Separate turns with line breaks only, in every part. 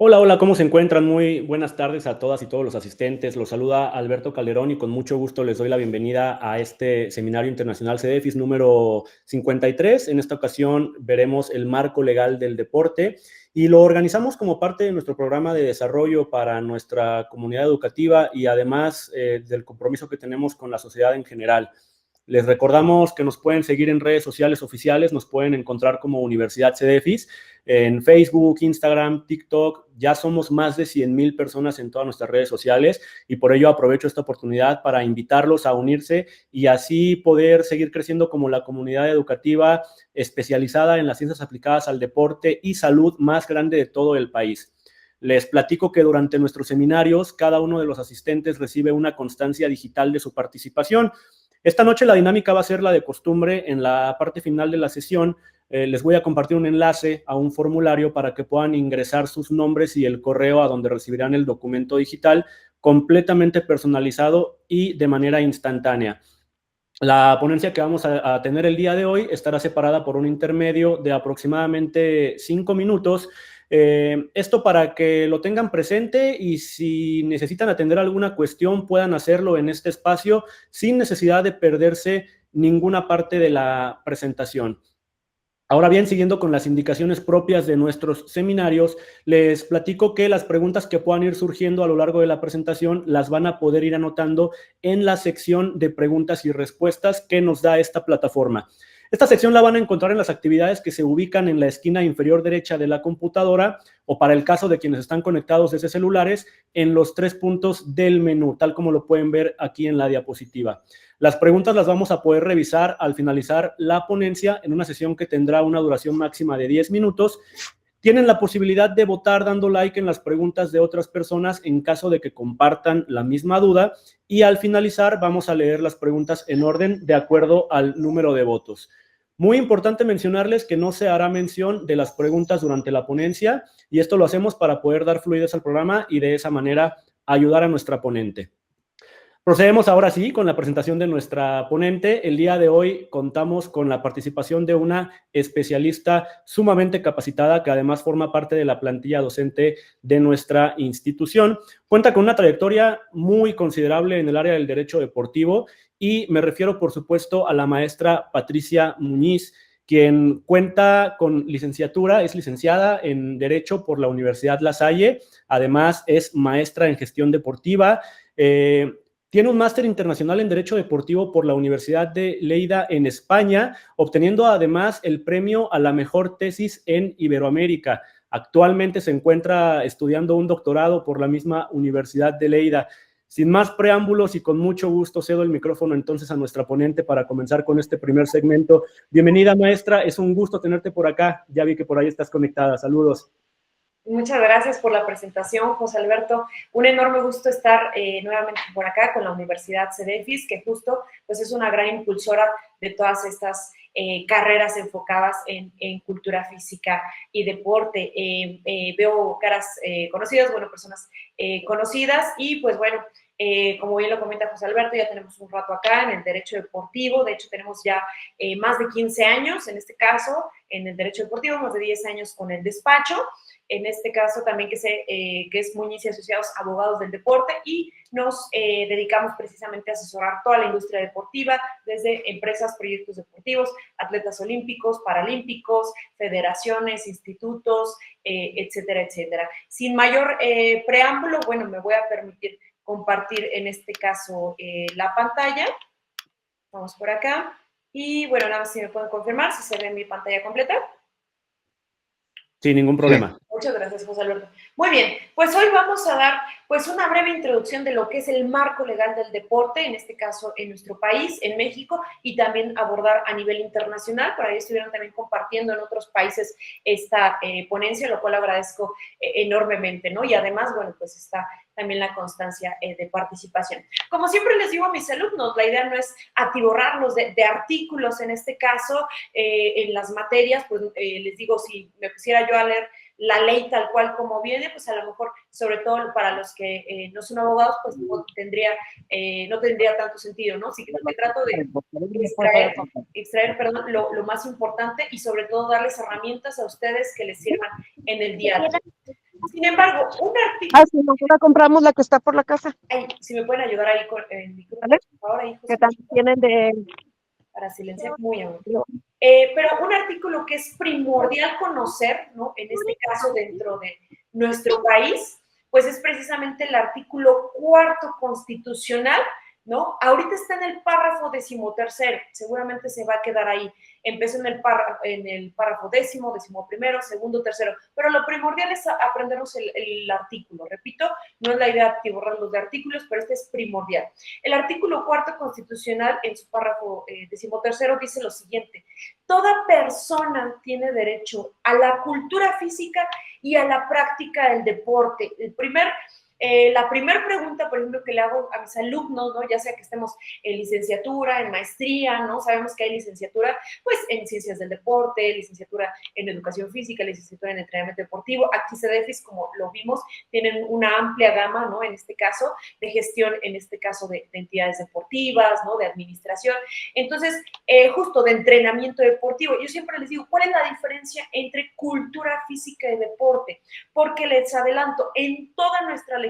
Hola, hola, ¿cómo se encuentran? Muy buenas tardes a todas y todos los asistentes. Los saluda Alberto Calderón y con mucho gusto les doy la bienvenida a este Seminario Internacional CEDEFIS número 53. En esta ocasión veremos el marco legal del deporte y lo organizamos como parte de nuestro programa de desarrollo para nuestra comunidad educativa y además del compromiso que tenemos con la sociedad en general. Les recordamos que nos pueden seguir en redes sociales oficiales, nos pueden encontrar como Universidad CEDEFIS, en Facebook, Instagram, TikTok. Ya somos más de 100,000 personas en todas nuestras redes sociales y por ello aprovecho esta oportunidad para invitarlos a unirse y así poder seguir creciendo como la comunidad educativa especializada en las ciencias aplicadas al deporte y salud más grande de todo el país. Les platico que durante nuestros seminarios cada uno de los asistentes recibe una constancia digital de su participación. Esta noche la dinámica va a ser la de costumbre. En la parte final de la sesión les voy a compartir un enlace a un formulario para que puedan ingresar sus nombres y el correo a donde recibirán el documento digital completamente personalizado y de manera instantánea. La ponencia que vamos a tener el día de hoy estará separada por un intermedio de aproximadamente 5 minutos. Esto para que lo tengan presente y si necesitan atender alguna cuestión puedan hacerlo en este espacio sin necesidad de perderse ninguna parte de la presentación. Ahora bien, siguiendo con las indicaciones propias de nuestros seminarios, les platico que las preguntas que puedan ir surgiendo a lo largo de la presentación las van a poder ir anotando en la sección de preguntas y respuestas que nos da esta plataforma. Esta sección la van a encontrar en las actividades que se ubican en la esquina inferior derecha de la computadora o para el caso de quienes están conectados desde celulares, en los 3 puntos del menú, tal como lo pueden ver aquí en la diapositiva. Las preguntas las vamos a poder revisar al finalizar la ponencia en una sesión que tendrá una duración máxima de 10 minutos. Tienen la posibilidad de votar dando like en las preguntas de otras personas en caso de que compartan la misma duda y al finalizar vamos a leer las preguntas en orden de acuerdo al número de votos. Muy importante mencionarles que no se hará mención de las preguntas durante la ponencia y esto lo hacemos para poder dar fluidez al programa y de esa manera ayudar a nuestra ponente. Procedemos ahora sí con la presentación de nuestra ponente. El día de hoy contamos con la participación de una especialista sumamente capacitada que además forma parte de la plantilla docente de nuestra institución. Cuenta con una trayectoria muy considerable en el área del derecho deportivo y me refiero, por supuesto, a la maestra Patricia Muñiz, quien cuenta con licenciatura, es licenciada en Derecho por la Universidad La Salle, además es maestra en gestión deportiva, tiene un máster internacional en Derecho Deportivo por la Universidad de Lleida en España, obteniendo además el premio a la mejor tesis en Iberoamérica. Actualmente se encuentra estudiando un doctorado por la misma Universidad de Lleida. Sin más preámbulos y con mucho gusto cedo el micrófono entonces a nuestra ponente para comenzar con este primer segmento. Bienvenida, maestra, es un gusto tenerte por acá. Ya vi que por ahí estás conectada. Saludos.
Muchas gracias por la presentación, José Alberto. Un enorme gusto estar nuevamente por acá con la Universidad CEDEFIS, que justo pues, es una gran impulsora de todas estas carreras enfocadas en cultura física y deporte. Veo caras conocidas, bueno, personas conocidas y pues bueno, como bien lo comenta José Alberto, ya tenemos un rato acá en el derecho deportivo. De hecho, tenemos ya más de 15 años, en este caso, en el derecho deportivo, más de 10 años con el despacho. En este caso también que es Muñiz y Asociados Abogados del Deporte, y nos dedicamos precisamente a asesorar toda la industria deportiva, desde empresas, proyectos deportivos, atletas olímpicos, paralímpicos, federaciones, institutos, etcétera, etcétera. Sin mayor preámbulo, bueno, me voy a permitir compartir en este caso la pantalla. Vamos por acá. Y bueno, nada más si me pueden confirmar si se ve mi pantalla completa.
Sin ningún problema.
Sí. Muchas gracias, José Alberto. Muy bien, pues hoy vamos a dar pues una breve introducción de lo que es el marco legal del deporte, en este caso en nuestro país, en México, y también abordar a nivel internacional. Por ahí estuvieron también compartiendo en otros países esta ponencia, lo cual agradezco enormemente, ¿no? Y además, bueno, pues está también la constancia de participación. Como siempre les digo a mis alumnos, la idea no es atiborrarlos de artículos, en este caso, en las materias, pues les digo, si me pusiera yo a leer la ley tal cual como viene, pues a lo mejor, sobre todo para los que no son abogados, pues no tendría tanto sentido, ¿no? Así que me trato de extraer lo más importante y sobre todo darles herramientas a ustedes que les sirvan en el día a día. Sin embargo, un artículo...
Ah, sí, nosotros compramos la que está por la casa.
Ay, si me pueden ayudar ahí con el micrófono,
¿Vale?
por favor, ahí, José,
Que también tienen de...
para silenciar muy amable. Pero un artículo que es primordial conocer, ¿no? En este caso dentro de nuestro país, pues es precisamente el artículo 4 constitucional, ¿no? Ahorita está en el párrafo 13º, seguramente se va a quedar ahí. Empezó en el párrafo 10º, 11º, segundo, tercero, pero lo primordial es aprendernos el artículo. Repito, no es la idea de borrarlos de artículos, pero este es primordial. El artículo 4 constitucional, en su párrafo 13º, dice lo siguiente: toda persona tiene derecho a la cultura física y a la práctica del deporte. La primera pregunta, por ejemplo, que le hago a mis alumnos, ¿no? Ya sea que estemos en licenciatura, en maestría, ¿no? Sabemos que hay licenciatura, pues, en ciencias del deporte, licenciatura en educación física, licenciatura en entrenamiento deportivo. Aquí CEDEFIS, como lo vimos, tienen una amplia gama, ¿no? En este caso, de gestión, en este caso de entidades deportivas, ¿no? De administración. Entonces, justo de entrenamiento deportivo. Yo siempre les digo, ¿cuál es la diferencia entre cultura física y deporte? Porque les adelanto, en toda nuestra legislación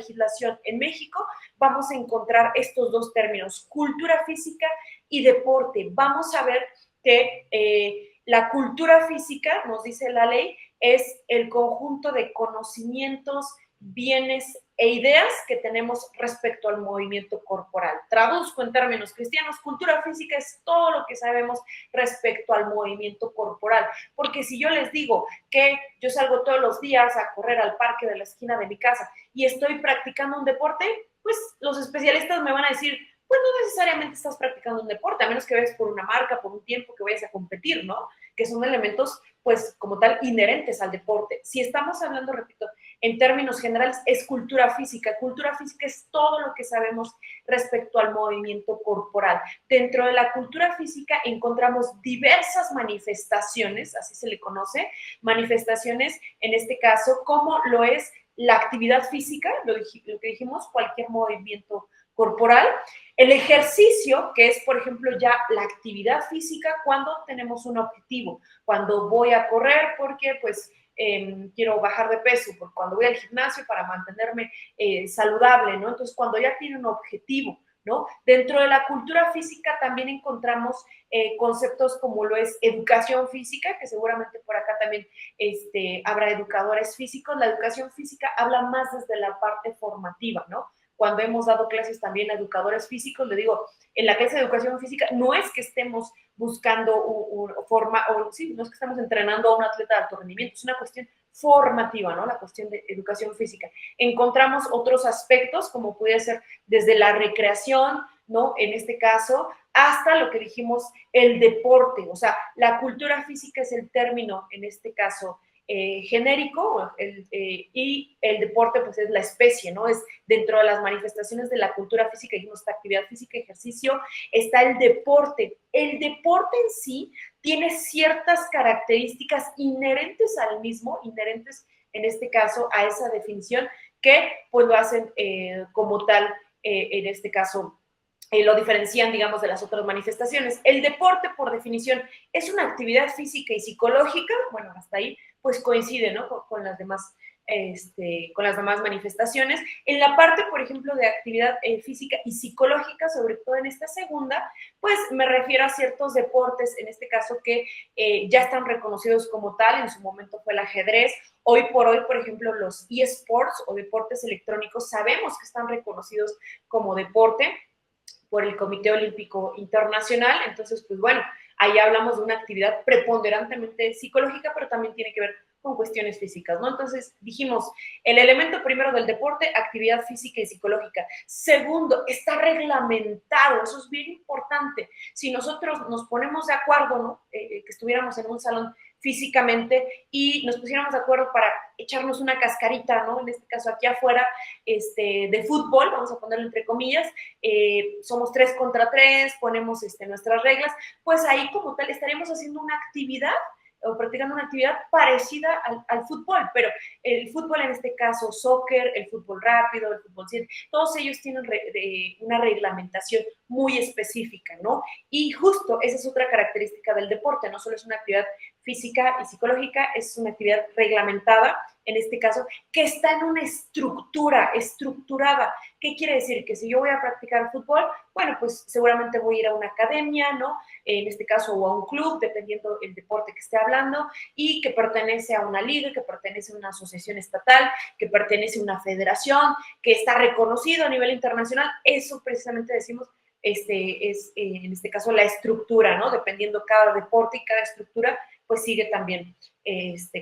en México vamos a encontrar estos dos términos, cultura física y deporte. Vamos a ver que la cultura física, nos dice la ley, es el conjunto de conocimientos, bienes e ideas que tenemos respecto al movimiento corporal. Traduzco en términos cristianos, cultura física es todo lo que sabemos respecto al movimiento corporal. Porque si yo les digo que yo salgo todos los días a correr al parque de la esquina de mi casa y estoy practicando un deporte, pues los especialistas me van a decir, pues no necesariamente estás practicando un deporte, a menos que vayas por una marca, por un tiempo que vayas a competir, ¿no? Que son elementos, pues, como tal, inherentes al deporte. Si estamos hablando, repito, en términos generales, es cultura física. Cultura física es todo lo que sabemos respecto al movimiento corporal. Dentro de la cultura física encontramos diversas manifestaciones, así se le conoce, manifestaciones, en este caso, como lo es la actividad física, lo que dijimos, cualquier movimiento corporal, el ejercicio, que es, por ejemplo, ya la actividad física cuando tenemos un objetivo, cuando voy a correr porque, pues, quiero bajar de peso, porque cuando voy al gimnasio para mantenerme saludable, ¿no? Entonces, cuando ya tiene un objetivo, ¿no? Dentro de la cultura física también encontramos conceptos como lo es educación física, que seguramente por acá también habrá educadores físicos. La educación física habla más desde la parte formativa, ¿no? Cuando hemos dado clases también a educadores físicos, le digo, en la clase de educación física no es que estemos buscando sí, no es que estemos entrenando a un atleta de alto rendimiento, es una cuestión formativa, ¿no? La cuestión de educación física. Encontramos otros aspectos, como puede ser desde la recreación, ¿no? En este caso, hasta lo que dijimos, el deporte, o sea, la cultura física es el término, en este caso, genérico, y el deporte pues es la especie, ¿no? Es dentro de las manifestaciones de la cultura física, dijimos esta actividad física, ejercicio, está el deporte. El deporte en sí tiene ciertas características inherentes al mismo, inherentes en este caso a esa definición, que pues lo hacen como tal, en este caso, lo diferencian, digamos, de las otras manifestaciones. El deporte, por definición, es una actividad física y psicológica, bueno, hasta ahí, pues coincide, ¿no? Con las demás, con las demás manifestaciones. En la parte, por ejemplo, de actividad física y psicológica, sobre todo en esta segunda, pues me refiero a ciertos deportes, en este caso, que ya están reconocidos como tal, en su momento fue el ajedrez. Hoy por hoy, por ejemplo, los eSports o deportes electrónicos, sabemos que están reconocidos como deporte por el Comité Olímpico Internacional. Entonces, pues bueno, ahí hablamos de una actividad preponderantemente psicológica, pero también tiene que ver con cuestiones físicas, ¿no? Entonces, dijimos, el elemento primero del deporte, actividad física y psicológica. Segundo, está reglamentado, eso es bien importante. Si nosotros nos ponemos de acuerdo, ¿no? Que estuviéramos en un salón físicamente y nos pusiéramos de acuerdo para echarnos una cascarita, ¿no? En este caso aquí afuera, de fútbol, vamos a ponerlo entre comillas, somos 3 contra 3, ponemos nuestras reglas, pues ahí como tal estaremos haciendo una actividad o practicando una actividad parecida al fútbol, pero el fútbol en este caso, soccer, el fútbol rápido, el fútbol 7, todos ellos tienen una reglamentación muy específica, ¿no? Y justo esa es otra característica del deporte, no solo es una actividad física y psicológica, es una actividad reglamentada, en este caso, que está en una estructura, estructurada. ¿Qué quiere decir? Que si yo voy a practicar fútbol, bueno, pues seguramente voy a ir a una academia, ¿no? En este caso, o a un club, dependiendo el deporte que esté hablando, y que pertenece a una liga, que pertenece a una asociación estatal, que pertenece a una federación, que está reconocido a nivel internacional. Eso precisamente decimos, es en este caso la estructura, ¿no? Dependiendo cada deporte y cada estructura, pues sigue también,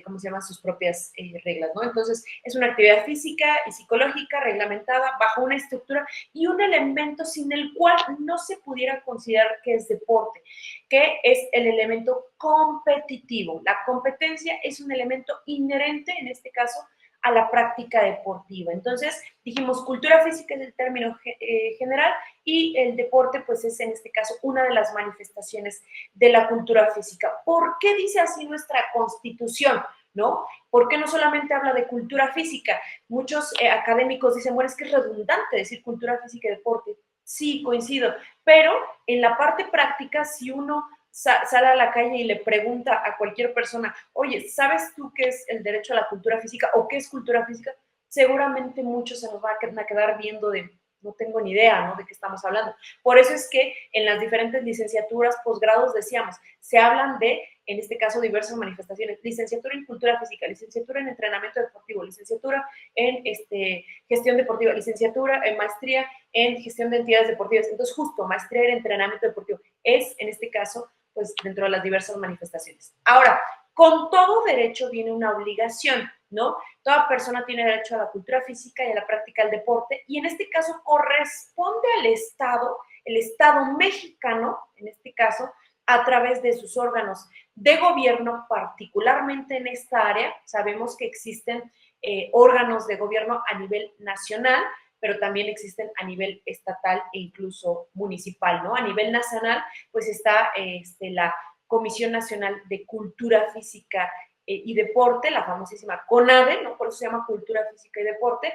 ¿cómo se llaman? Sus propias reglas, ¿no? Entonces, es una actividad física y psicológica reglamentada bajo una estructura y un elemento sin el cual no se pudiera considerar que es deporte, que es el elemento competitivo. La competencia es un elemento inherente, en este caso, a la práctica deportiva. Entonces, dijimos, cultura física es el término general y el deporte, pues es en este caso una de las manifestaciones de la cultura física. ¿Por qué dice así nuestra Constitución? ¿No? ¿Por qué no solamente habla de cultura física? Muchos académicos dicen, bueno, es que es redundante decir cultura física y deporte. Sí, coincido, pero en la parte práctica, si uno sale a la calle y le pregunta a cualquier persona, oye, ¿sabes tú qué es el derecho a la cultura física o qué es cultura física? Seguramente muchos se nos van a quedar viendo de, no tengo ni idea, ¿no?, de qué estamos hablando. Por eso es que en las diferentes licenciaturas, posgrados, decíamos, se hablan de, en este caso, diversas manifestaciones. Licenciatura en cultura física, licenciatura en entrenamiento deportivo, licenciatura en gestión deportiva, licenciatura en maestría en gestión de entidades deportivas. Entonces, justo, maestría en entrenamiento deportivo es, en este caso, pues dentro de las diversas manifestaciones. Ahora, con todo derecho viene una obligación, ¿no? Toda persona tiene derecho a la cultura física y a la práctica del deporte, y en este caso corresponde al Estado, el Estado mexicano, en este caso, a través de sus órganos de gobierno, particularmente en esta área. Sabemos que existen órganos de gobierno a nivel nacional, pero también existen a nivel estatal e incluso municipal, ¿no? A nivel nacional, pues está la Comisión Nacional de Cultura Física y Deporte, la famosísima CONADE, ¿no? Por eso se llama Cultura Física y Deporte.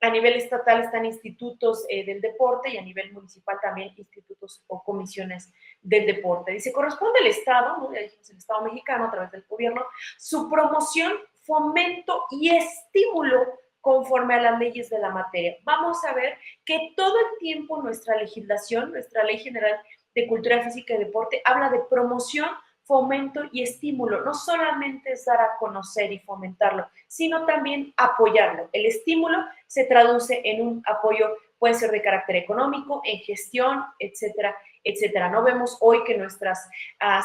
A nivel estatal están institutos del deporte y a nivel municipal también institutos o comisiones del deporte. Dice, corresponde al Estado, ¿no? Ya dijimos, el Estado mexicano a través del gobierno, su promoción, fomento y estímulo conforme a las leyes de la materia. Vamos a ver que todo el tiempo nuestra legislación, nuestra Ley General de Cultura Física y Deporte, habla de promoción, fomento y estímulo. No solamente es dar a conocer y fomentarlo, sino también apoyarlo. El estímulo se traduce en un apoyo, puede ser de carácter económico, en gestión, etcétera, etcétera. No vemos hoy que nuestras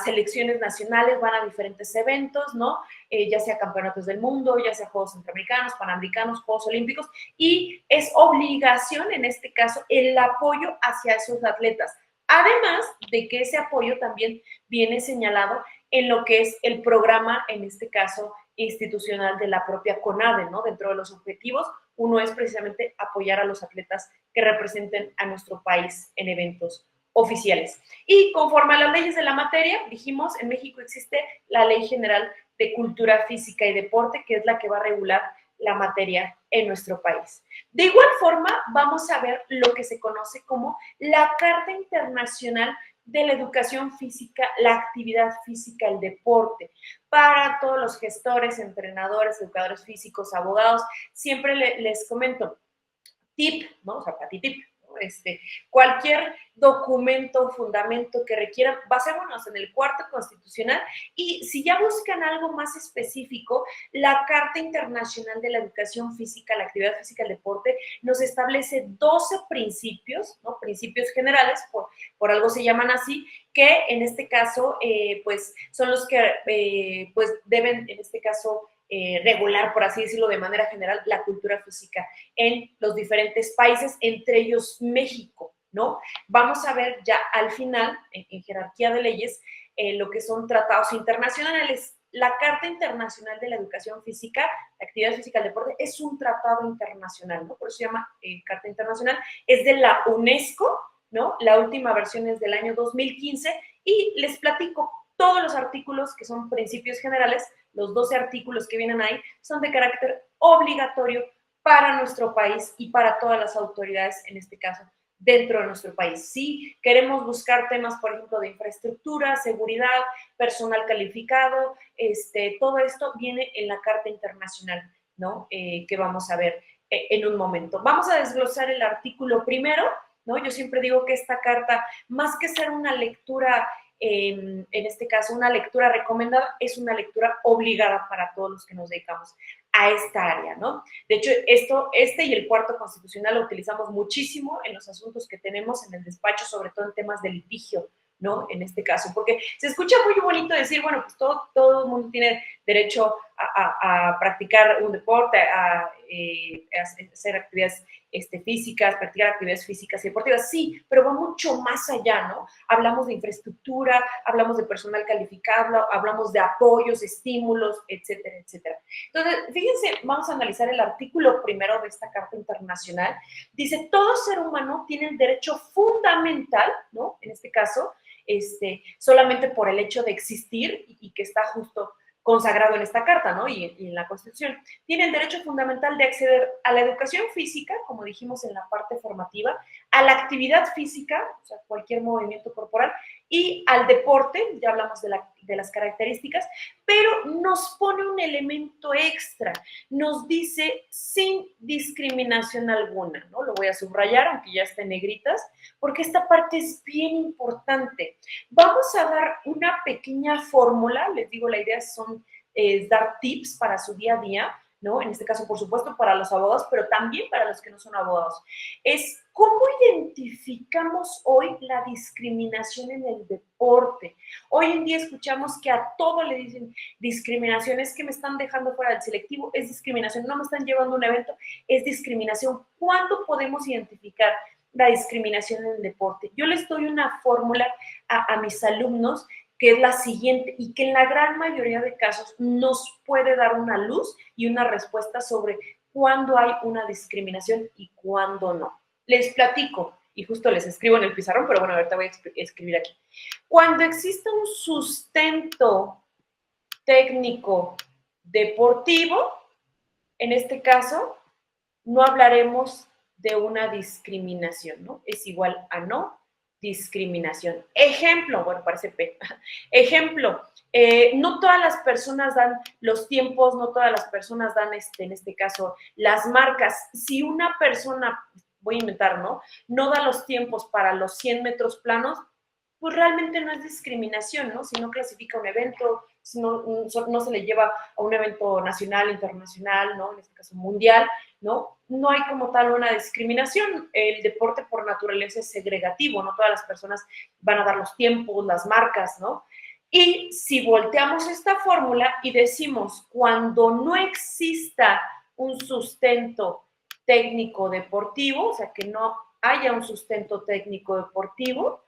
selecciones nacionales van a diferentes eventos, ¿no? Ya sea campeonatos del mundo, ya sea Juegos Centroamericanos, Panamericanos, Juegos Olímpicos, y es obligación, en este caso, el apoyo hacia esos atletas. Además de que ese apoyo también viene señalado en lo que es el programa, en este caso, institucional de la propia CONADE, ¿no? Dentro de los objetivos, uno es precisamente apoyar a los atletas que representen a nuestro país en eventos oficiales. Y conforme a las leyes de la materia, dijimos, en México existe la Ley General de Cultura Física y Deporte, que es la que va a regular la materia en nuestro país. De igual forma, vamos a ver lo que se conoce como la Carta Internacional de la Educación Física, la Actividad Física, el Deporte. Para todos los gestores, entrenadores, educadores físicos, abogados, siempre les comento, tip, ¿no? O sea, para ti tip. Cualquier documento, fundamento que requieran, basémonos en el cuarto constitucional, y si ya buscan algo más específico, la Carta Internacional de la Educación Física, la Actividad Física, el Deporte, nos establece 12 principios, ¿no? Principios generales, por algo se llaman así, que en este caso, pues, son los que, pues, deben, en este caso, regular, por así decirlo, de manera general, la cultura física en los diferentes países, entre ellos México, ¿no? Vamos a ver ya al final, en jerarquía de leyes, lo que son tratados internacionales. La Carta Internacional de la Educación Física, la Actividad Física, el Deporte, es un tratado internacional, ¿no? Por eso se llama Carta Internacional. Es de la UNESCO, ¿no? La última versión es del año 2015 y les platico todos los artículos que son principios generales. Los 12 artículos que vienen ahí son de carácter obligatorio para nuestro país y para todas las autoridades, en este caso, dentro de nuestro país. Si queremos buscar temas, por ejemplo, de infraestructura, seguridad, personal calificado, todo esto viene en la Carta Internacional ¿no? Que vamos a ver en un momento. Vamos a desglosar el artículo primero, ¿no? Yo siempre digo que esta carta, más que ser una lectura, en este caso, una lectura recomendada, es una lectura obligada para todos los que nos dedicamos a esta área, ¿no? De hecho, este y el cuarto constitucional lo utilizamos muchísimo en los asuntos que tenemos en el despacho, sobre todo en temas de litigio, ¿no? En este caso, porque se escucha muy bonito decir, bueno, pues todo el mundo tiene derecho a practicar un deporte, a hacer actividades físicas, practicar actividades físicas y deportivas, sí, pero va mucho más allá, ¿no? Hablamos de infraestructura, hablamos de personal calificado, hablamos de apoyos, estímulos, etcétera, etcétera. Entonces, fíjense, vamos a analizar el artículo primero de esta Carta Internacional. Dice, todo ser humano tiene el derecho fundamental, ¿no? En este caso, solamente por el hecho de existir y que está justo consagrado en esta carta, ¿no? Y en la Constitución. Tiene el derecho fundamental de acceder a la educación física, como dijimos en la parte formativa, a la actividad física, o sea, cualquier movimiento corporal, y al deporte, ya hablamos de las características, pero nos pone un elemento extra, nos dice sin discriminación alguna, ¿no? Lo voy a subrayar, aunque ya esté en negritas, porque esta parte es bien importante. Vamos a dar una pequeña fórmula, les digo, la idea es dar tips para su día a día, ¿no? En este caso, por supuesto, para los abogados, pero también para los que no son abogados. Es cómo identificamos hoy la discriminación en el deporte. Hoy en día escuchamos que a todo le dicen discriminación, es que me están dejando fuera del selectivo, es discriminación, no me están llevando a un evento, es discriminación. ¿Cuándo podemos identificar la discriminación en el deporte? Yo les doy una fórmula a mis alumnos que es la siguiente y que en la gran mayoría de casos nos puede dar una luz y una respuesta sobre cuándo hay una discriminación y cuándo no. Les platico, y justo les escribo en el pizarrón, pero bueno, ahorita voy a escribir aquí. Cuando existe un sustento técnico deportivo, en este caso, no hablaremos de una discriminación, ¿no? Es igual a no discriminación. Ejemplo, bueno, parece P. Ejemplo, no todas las personas dan los tiempos, no todas las personas dan, en este caso, las marcas. Si una persona, voy a inventar, ¿no? No da los tiempos para los 100 metros planos, pues realmente no es discriminación, ¿no? Si no clasifica un evento, si no se le lleva a un evento nacional, internacional, ¿no? En este caso mundial, ¿no? No hay como tal una discriminación. El deporte por naturaleza es segregativo, no todas las personas van a dar los tiempos, las marcas, ¿no? Y si volteamos esta fórmula y decimos, cuando no exista un sustento técnico deportivo, o sea, que no haya un sustento técnico deportivo,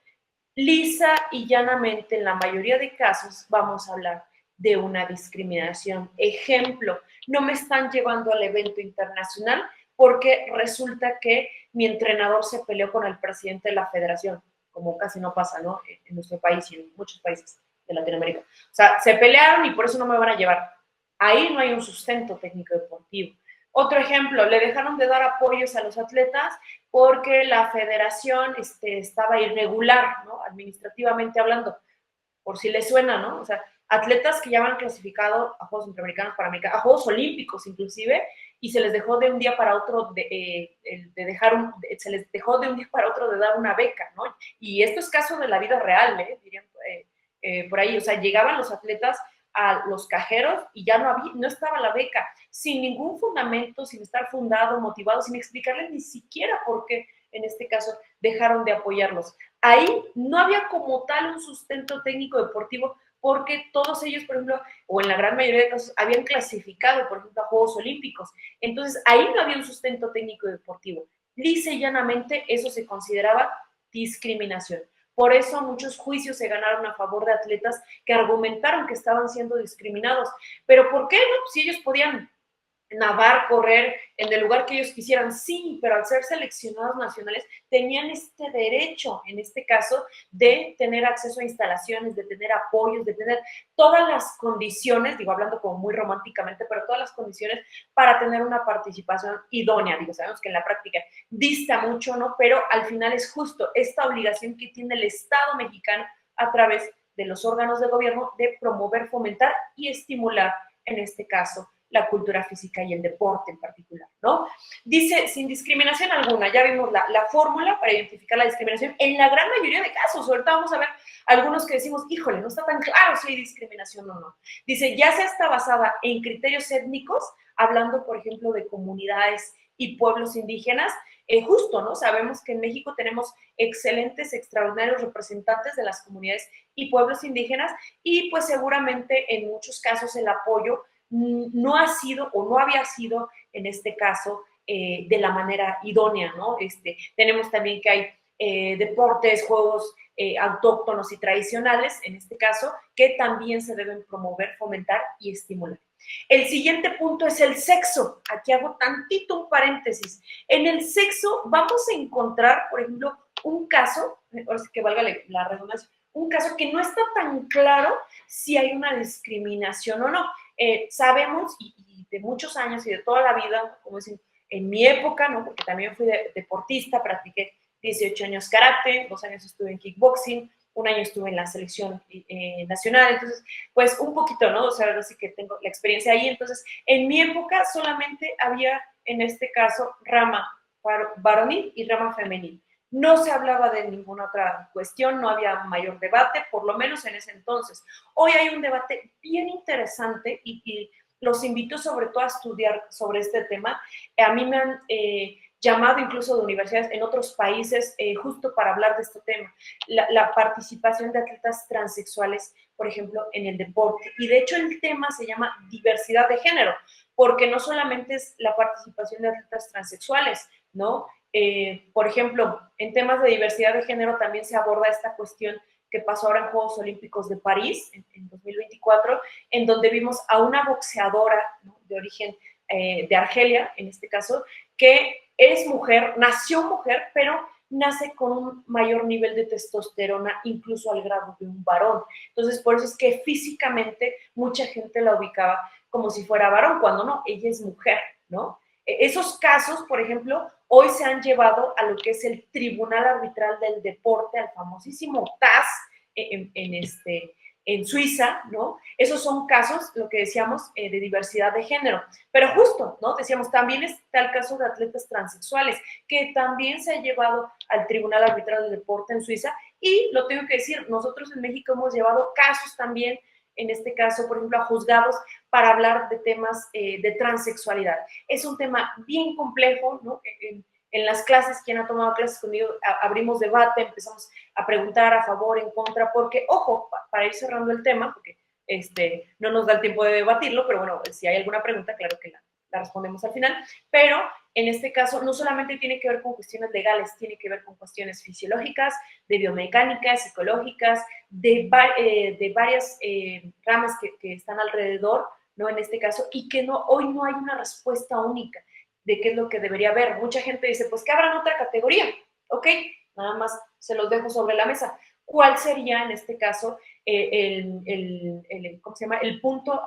lisa y llanamente, en la mayoría de casos, vamos a hablar de una discriminación. Ejemplo, no me están llevando al evento internacional porque resulta que mi entrenador se peleó con el presidente de la federación, como casi no pasa, ¿no? En nuestro país y en muchos países de Latinoamérica. O sea, se pelearon y por eso no me van a llevar. Ahí no hay un sustento técnico deportivo. Otro ejemplo, le dejaron de dar apoyos a los atletas porque la federación estaba irregular, ¿no? Administrativamente hablando, por si les suena, ¿no? O sea, atletas que ya van clasificado a Juegos Centroamericanos, Panamericanos, a Juegos Olímpicos inclusive, y se les dejó de un día para otro se les dejó de un día para otro de dar una beca, ¿no? Y esto es caso de la vida real, dirían por ahí, o sea, llegaban los atletas a los cajeros y ya no estaba la beca, sin ningún fundamento, sin estar fundado, motivado, sin explicarles ni siquiera por qué, en este caso, dejaron de apoyarlos. Ahí no había como tal un sustento técnico deportivo porque todos ellos, por ejemplo, o en la gran mayoría de casos, habían clasificado, por ejemplo, a Juegos Olímpicos. Entonces, ahí no había un sustento técnico deportivo. Lisa y llanamente, eso se consideraba discriminación. Por eso muchos juicios se ganaron a favor de atletas que argumentaron que estaban siendo discriminados. ¿Pero por qué no? Si ellos podían nadar, correr en el lugar que ellos quisieran, sí, pero al ser seleccionados nacionales tenían este derecho, en este caso, de tener acceso a instalaciones, de tener apoyos, de tener todas las condiciones, digo, hablando como muy románticamente, pero todas las condiciones para tener una participación idónea. Digo, sabemos que en la práctica dista mucho, ¿no? Pero al final es justo esta obligación que tiene el Estado mexicano a través de los órganos de gobierno de promover, fomentar y estimular, en este caso, la cultura física y el deporte en particular, ¿no? Dice, sin discriminación alguna, ya vimos la fórmula para identificar la discriminación en la gran mayoría de casos. Ahorita vamos a ver algunos que decimos, híjole, no está tan claro si hay discriminación o no. Dice, ya sea está basada en criterios étnicos, hablando, por ejemplo, de comunidades y pueblos indígenas, justo, ¿no? Sabemos que en México tenemos excelentes, extraordinarios representantes de las comunidades y pueblos indígenas y pues seguramente en muchos casos el apoyo no ha sido o no había sido en este caso de la manera idónea, ¿no? Tenemos también que hay deportes, juegos autóctonos y tradicionales, en este caso, que también se deben promover, fomentar y estimular. El siguiente punto es el sexo. Aquí hago tantito un paréntesis. En el sexo vamos a encontrar, por ejemplo, un caso, ahora sí que valga la redundancia, un caso que no está tan claro si hay una discriminación o no. Sabemos, y de muchos años y de toda la vida, como decir, en mi época, ¿no? Porque también fui deportista, practiqué 18 años karate, 2 años estuve en kickboxing, 1 año estuve en la selección nacional, entonces, pues un poquito, ¿no? O sea, así que tengo la experiencia ahí. Entonces, en mi época solamente había, en este caso, rama varonil y rama femenil. No se hablaba de ninguna otra cuestión, no había mayor debate, por lo menos en ese entonces. Hoy hay un debate bien interesante y los invito sobre todo a estudiar sobre este tema. A mí me han llamado incluso de universidades en otros países justo para hablar de este tema, la participación de atletas transexuales, por ejemplo, en el deporte. Y de hecho el tema se llama diversidad de género, porque no solamente es la participación de atletas transexuales, ¿no? Por ejemplo, en temas de diversidad de género también se aborda esta cuestión que pasó ahora en Juegos Olímpicos de París, en 2024, en donde vimos a una boxeadora, ¿no? De origen de Argelia, en este caso, que es mujer, nació mujer, pero nace con un mayor nivel de testosterona, incluso al grado de un varón. Entonces, por eso es que físicamente mucha gente la ubicaba como si fuera varón, cuando no, ella es mujer, ¿no? Esos casos, por ejemplo, hoy se han llevado a lo que es el Tribunal Arbitral del Deporte, al famosísimo TAS, en Suiza, ¿no? Esos son casos, lo que decíamos, de diversidad de género. Pero justo, ¿no? Decíamos, también está el caso de atletas transexuales, que también se ha llevado al Tribunal Arbitral del Deporte en Suiza, y lo tengo que decir, nosotros en México hemos llevado casos también, en este caso, por ejemplo, a juzgados para hablar de temas de transexualidad. Es un tema bien complejo, ¿no? En las clases, quien ha tomado clases conmigo, abrimos debate, empezamos a preguntar a favor, en contra, porque, ojo, para ir cerrando el tema, porque no nos da el tiempo de debatirlo, pero bueno, si hay alguna pregunta, claro que la respondemos al final, pero en este caso no solamente tiene que ver con cuestiones legales, tiene que ver con cuestiones fisiológicas, de biomecánicas, psicológicas, de varias ramas que están alrededor, ¿no? En este caso, y que hoy no hay una respuesta única de qué es lo que debería haber. Mucha gente dice, pues que abran otra categoría, ¿ok? Nada más se los dejo sobre la mesa. ¿Cuál sería en este caso ¿cómo se llama? El punto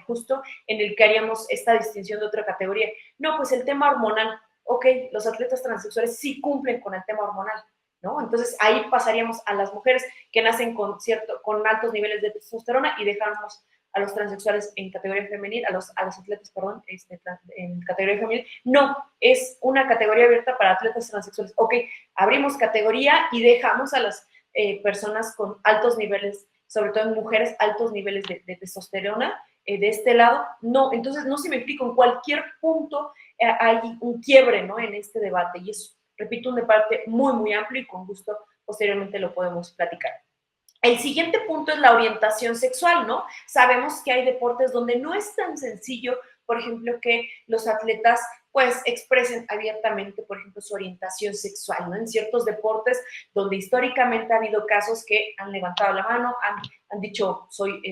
justo en el que haríamos esta distinción de otra categoría? No, pues el tema hormonal. Ok, los atletas transexuales sí cumplen con el tema hormonal, ¿no? Entonces ahí pasaríamos a las mujeres que nacen con altos niveles de testosterona y dejamos a los transexuales en categoría femenil, a los atletas, perdón, en categoría femenil. No, es una categoría abierta para atletas transexuales. Ok, abrimos categoría y dejamos a las personas con altos niveles, sobre todo en mujeres, altos niveles de testosterona, de este lado. No, entonces no se me explica, en cualquier punto hay un quiebre, ¿no? En este debate, y es, repito, un debate muy, muy amplio y con gusto posteriormente lo podemos platicar. El siguiente punto es la orientación sexual, ¿no? Sabemos que hay deportes donde no es tan sencillo, por ejemplo, que los atletas pues expresen abiertamente, por ejemplo, su orientación sexual, ¿no? En ciertos deportes donde históricamente ha habido casos que han levantado la mano, han dicho, soy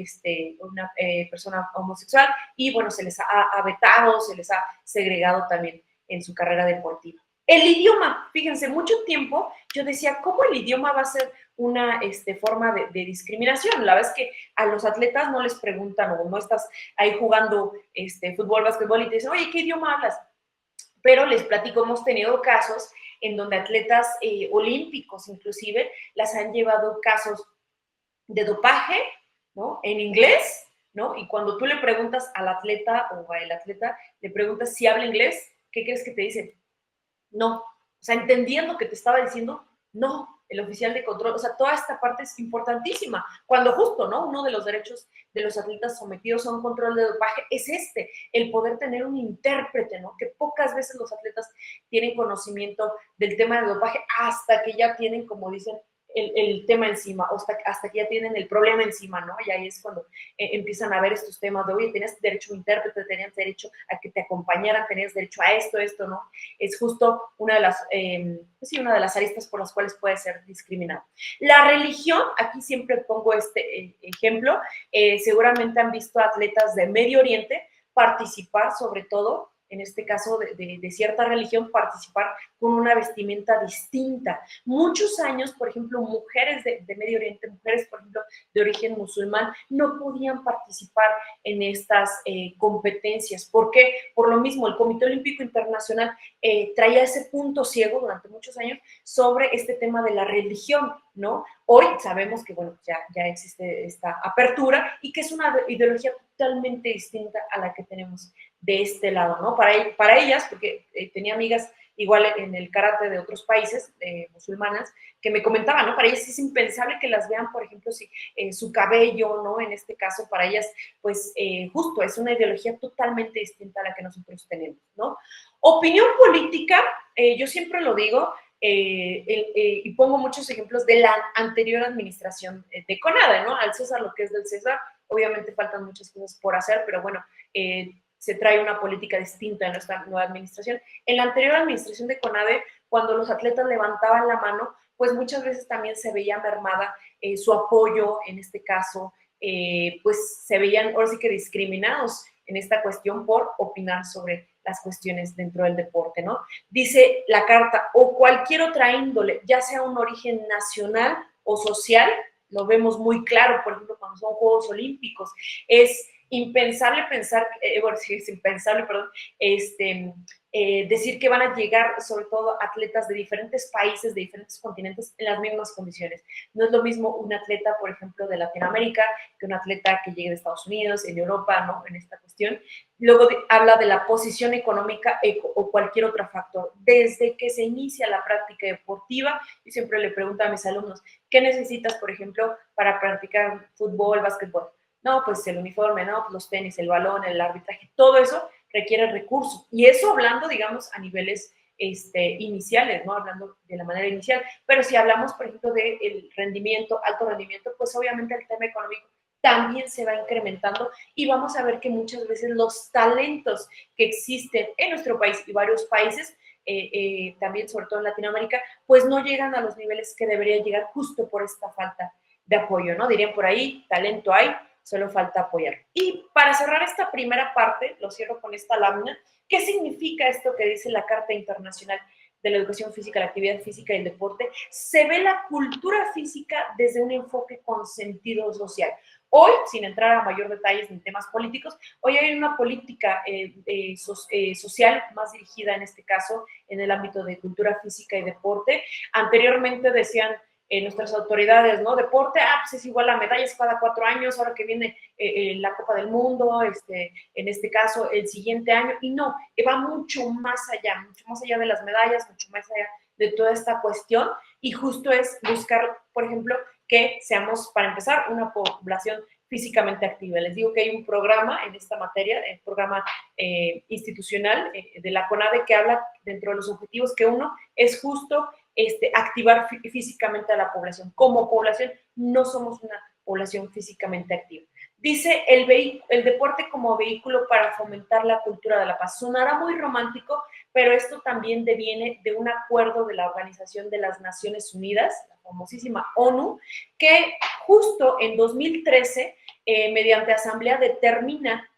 una persona homosexual, y bueno, se les ha vetado, se les ha segregado también en su carrera deportiva. El idioma, fíjense, mucho tiempo yo decía, ¿cómo el idioma va a ser una forma de discriminación? La verdad es que a los atletas no les preguntan, o no estás ahí jugando fútbol, básquetbol y te dicen, oye, ¿qué idioma hablas? Pero les platico, hemos tenido casos en donde atletas olímpicos inclusive las han llevado casos de dopaje, ¿no? En inglés, ¿no? Y cuando tú le preguntas al atleta o al atleta, le preguntas si habla inglés, ¿qué crees que te dice? No. O sea, entendiendo que te estaba diciendo, no, el oficial de control, o sea, toda esta parte es importantísima. Cuando justo, ¿no? Uno de los derechos de los atletas sometidos a un control de dopaje es el poder tener un intérprete, ¿no? Que pocas veces los atletas tienen conocimiento del tema de dopaje hasta que ya tienen, como dicen, el tema encima, o hasta que ya tienen el problema encima, ¿no? Y ahí es cuando empiezan a ver estos temas de, oye, tenías derecho a un intérprete, tenías derecho a que te acompañaran, tenías derecho a esto, ¿no? Es justo una de las, pues sí, una de las aristas por las cuales puede ser discriminado. La religión, aquí siempre pongo este ejemplo, seguramente han visto atletas de Medio Oriente participar, sobre todo, en este caso de cierta religión, participar con una vestimenta distinta. Muchos años, por ejemplo, mujeres de Medio Oriente, mujeres, por ejemplo, de origen musulmán, no podían participar en estas competencias. ¿Por qué? Por lo mismo, el Comité Olímpico Internacional traía ese punto ciego durante muchos años sobre este tema de la religión, ¿no? Hoy sabemos que, bueno, ya existe esta apertura y que es una ideología totalmente distinta a la que tenemos de este lado, ¿no? Para ellas, porque tenía amigas igual en el karate de otros países musulmanas, que me comentaban, ¿no? Para ellas es impensable que las vean, por ejemplo, si su cabello, ¿no? En este caso, para ellas, pues justo es una ideología totalmente distinta a la que nosotros tenemos, ¿no? Opinión política, yo siempre lo digo, y pongo muchos ejemplos de la anterior administración de CONADE, ¿no? Al César lo que es del César, obviamente faltan muchas cosas por hacer, pero bueno, se trae una política distinta en nuestra nueva administración. En la anterior administración de CONADE, cuando los atletas levantaban la mano, pues muchas veces también se veía mermada su apoyo, en este caso, pues se veían ahora sí que discriminados en esta cuestión por opinar sobre las cuestiones dentro del deporte, ¿no? Dice la carta, o cualquier otra índole, ya sea un origen nacional o social, lo vemos muy claro, por ejemplo, cuando son Juegos Olímpicos, es impensable pensar, bueno, sí, es impensable, perdón, decir que van a llegar sobre todo atletas de diferentes países, de diferentes continentes en las mismas condiciones. No es lo mismo un atleta, por ejemplo, de Latinoamérica que un atleta que llegue de Estados Unidos, en Europa, ¿no? En esta cuestión. Luego habla de la posición económica o cualquier otro factor. Desde que se inicia la práctica deportiva, yo siempre le pregunto a mis alumnos, ¿qué necesitas, por ejemplo, para practicar fútbol, básquetbol? No, pues el uniforme, no, pues los tenis, el balón, el arbitraje, todo eso requiere recursos. Y eso hablando, digamos, a niveles iniciales, ¿no? Hablando de la manera inicial. Pero si hablamos, por ejemplo, del rendimiento, alto rendimiento, pues obviamente el tema económico también se va incrementando y vamos a ver que muchas veces los talentos que existen en nuestro país y varios países, también sobre todo en Latinoamérica, pues no llegan a los niveles que deberían llegar justo por esta falta de apoyo, ¿no? Dirían por ahí, talento hay, solo falta apoyar. Y para cerrar esta primera parte, lo cierro con esta lámina, ¿qué significa esto que dice la Carta Internacional de la Educación Física, la Actividad Física y el Deporte? Se ve la cultura física desde un enfoque con sentido social. Hoy, sin entrar a mayor detalles en temas políticos, hoy hay una política social más dirigida en este caso en el ámbito de cultura física y deporte. Anteriormente decían nuestras autoridades, ¿no? Deporte, pues es igual a medallas cada 4 años, ahora que viene la Copa del Mundo, en este caso, el siguiente año, y no, va mucho más allá de las medallas, mucho más allá de toda esta cuestión, y justo es buscar, por ejemplo, que seamos, para empezar, una población físicamente activa. Les digo que hay un programa en esta materia, el programa institucional de la CONADE, que habla dentro de los objetivos que uno es justo activar físicamente a la población. Como población no somos una población físicamente activa. Dice el deporte como vehículo para fomentar la cultura de la paz. Sonará muy romántico, pero esto también deviene de un acuerdo de la Organización de las Naciones Unidas, la famosísima ONU, que justo en 2013, mediante asamblea, determina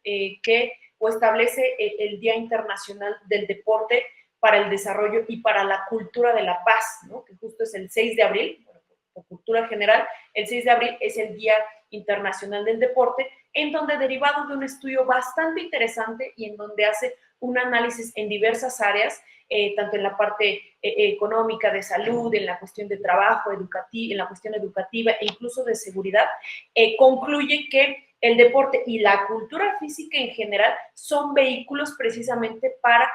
o establece el Día Internacional del Deporte para el Desarrollo y para la Cultura de la Paz, ¿no? Que justo es el 6 de abril, bueno, por cultura general, el 6 de abril es el Día Internacional del Deporte, en donde derivado de un estudio bastante interesante y en donde hace un análisis en diversas áreas, tanto en la parte económica, de salud, en la cuestión de trabajo, en la cuestión educativa e incluso de seguridad, concluye que el deporte y la cultura física en general son vehículos precisamente para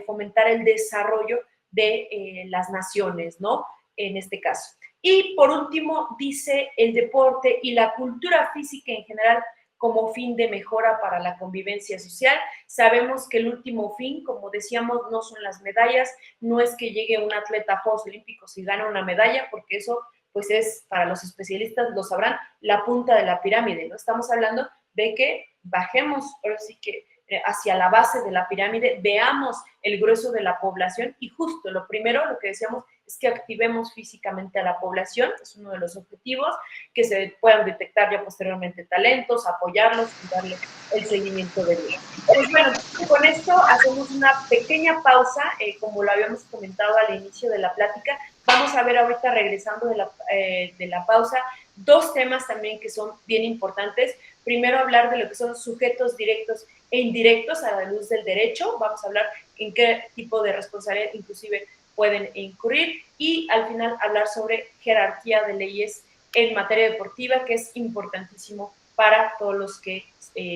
fomentar el desarrollo de las naciones, ¿no? En este caso. Y por último, dice el deporte y la cultura física en general como fin de mejora para la convivencia social. Sabemos que el último fin, como decíamos, no son las medallas, no es que llegue un atleta a Juegos Olímpicos y gane una medalla, porque eso pues es, para los especialistas lo sabrán, la punta de la pirámide, ¿no? Estamos hablando de que bajemos, ahora sí que hacia la base de la pirámide, veamos el grueso de la población y justo lo primero, lo que decíamos, es que activemos físicamente a la población, es uno de los objetivos, que se puedan detectar ya posteriormente talentos, apoyarlos y darle el seguimiento de vida. Pues bueno, con esto hacemos una pequeña pausa, como lo habíamos comentado al inicio de la plática. Vamos a ver ahorita, regresando de la pausa, dos temas también que son bien importantes. Primero, hablar de lo que son sujetos directos e indirectos a la luz del derecho. Vamos a hablar en qué tipo de responsabilidad inclusive pueden incurrir, y al final hablar sobre jerarquía de leyes en materia deportiva, que es importantísimo para todos los que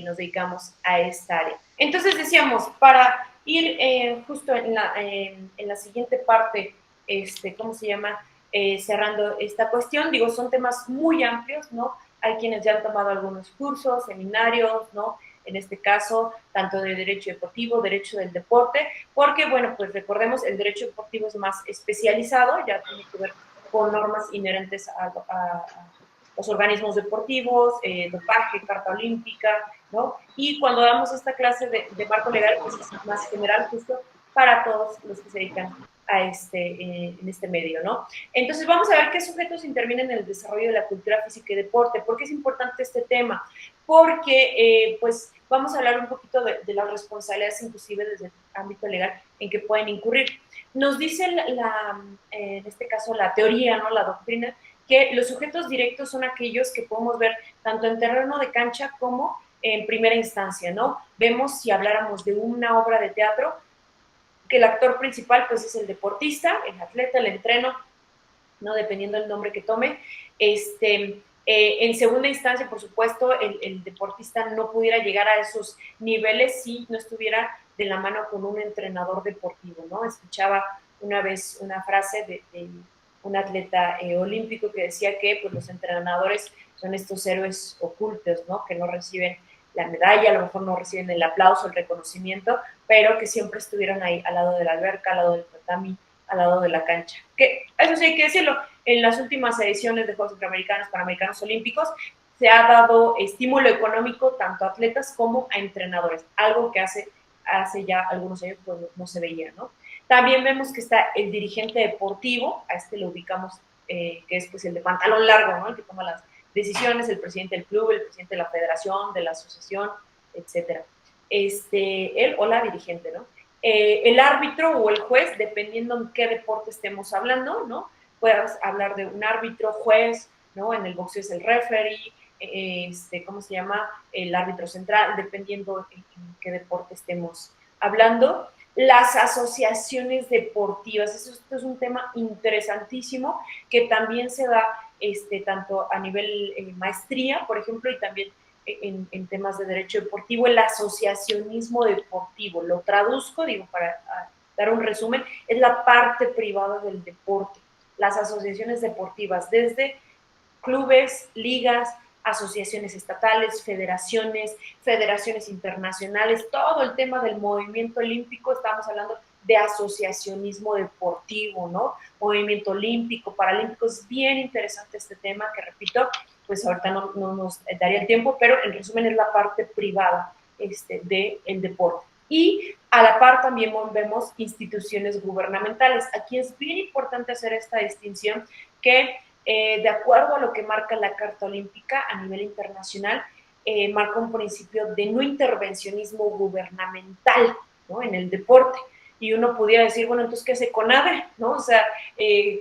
nos dedicamos a esta área. Entonces decíamos, para ir justo en la siguiente parte, ¿cómo se llama? Cerrando esta cuestión, digo, son temas muy amplios, ¿no? Hay quienes ya han tomado algunos cursos, seminarios, ¿no? En este caso, tanto de derecho deportivo, derecho del deporte, porque, bueno, pues recordemos, el derecho deportivo es más especializado, ya tiene que ver con normas inherentes a los organismos deportivos, dopaje, carta olímpica, ¿no? Y cuando damos esta clase de marco legal, pues es más general, justo para todos los que se dedican a en este medio, ¿no? Entonces vamos a ver qué sujetos intervienen en el desarrollo de la cultura física y deporte. ¿Por qué es importante este tema? Porque pues vamos a hablar un poquito de las responsabilidades inclusive desde el ámbito legal en que pueden incurrir. Nos dice en este caso la teoría, ¿no? La doctrina, que los sujetos directos son aquellos que podemos ver tanto en terreno de cancha como en primera instancia, ¿no? Vemos, si habláramos de una obra de teatro, que el actor principal pues es el deportista, el atleta, el entreno, ¿no? Dependiendo del nombre que tome. En segunda instancia, por supuesto, el deportista no pudiera llegar a esos niveles si no estuviera de la mano con un entrenador deportivo, ¿no? Escuchaba una vez una frase de un atleta olímpico que decía que pues, los entrenadores son estos héroes ocultos, ¿no? Que no reciben la medalla, a lo mejor no reciben el aplauso, el reconocimiento, pero que siempre estuvieron ahí al lado de la alberca, al lado del tatami, al lado de la cancha. Que eso sí hay que decirlo, en las últimas ediciones de Juegos Centroamericanos, Panamericanos Olímpicos, se ha dado estímulo económico tanto a atletas como a entrenadores, algo que hace ya algunos años pues no se veía, ¿no? También vemos que está el dirigente deportivo, a este lo ubicamos, que es pues el de pantalón largo, ¿no? El que toma las decisiones, el presidente del club, el presidente de la federación, de la asociación, etcétera. Él o la dirigente, ¿no? El árbitro o el juez, dependiendo en qué deporte estemos hablando, ¿no? Puedes hablar de un árbitro, juez, ¿no? En el boxeo es el referee, ¿cómo se llama? El árbitro central, dependiendo en qué deporte estemos hablando. Las asociaciones deportivas, esto es un tema interesantísimo que también se da tanto a nivel maestría, por ejemplo, y también en temas de derecho deportivo, el asociacionismo deportivo. Lo traduzco, digo, para dar un resumen, es la parte privada del deporte. Las asociaciones deportivas, desde clubes, ligas, asociaciones estatales, federaciones internacionales, todo el tema del movimiento olímpico, estamos hablando de asociacionismo deportivo, ¿no? Movimiento olímpico, paralímpico, es bien interesante este tema que, repito, pues ahorita no nos daría el tiempo, pero en resumen es la parte privada del deporte. Y a la par también vemos instituciones gubernamentales. Aquí es bien importante hacer esta distinción que de acuerdo a lo que marca la Carta Olímpica a nivel internacional, marca un principio de no intervencionismo gubernamental, ¿no? En el deporte. Y uno pudiera decir, bueno, entonces, ¿qué hace CONADE? ¿No? O sea,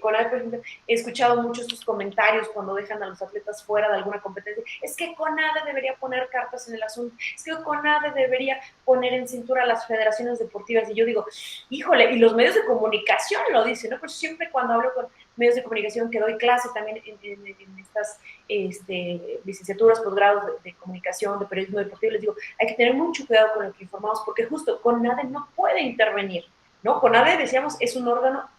CONADE, por ejemplo, he escuchado muchos sus comentarios cuando dejan a los atletas fuera de alguna competencia. Es que CONADE debería poner cartas en el asunto. Es que CONADE debería poner en cintura a las federaciones deportivas. Y yo digo, híjole, y los medios de comunicación lo dicen, ¿no? Pues siempre cuando hablo con medios de comunicación, que doy clase también en estas licenciaturas, posgrados de comunicación, de periodismo deportivo, les digo, hay que tener mucho cuidado con lo que informamos, porque justo CONADE no puede intervenir, ¿no? CONADE, decíamos, es un órgano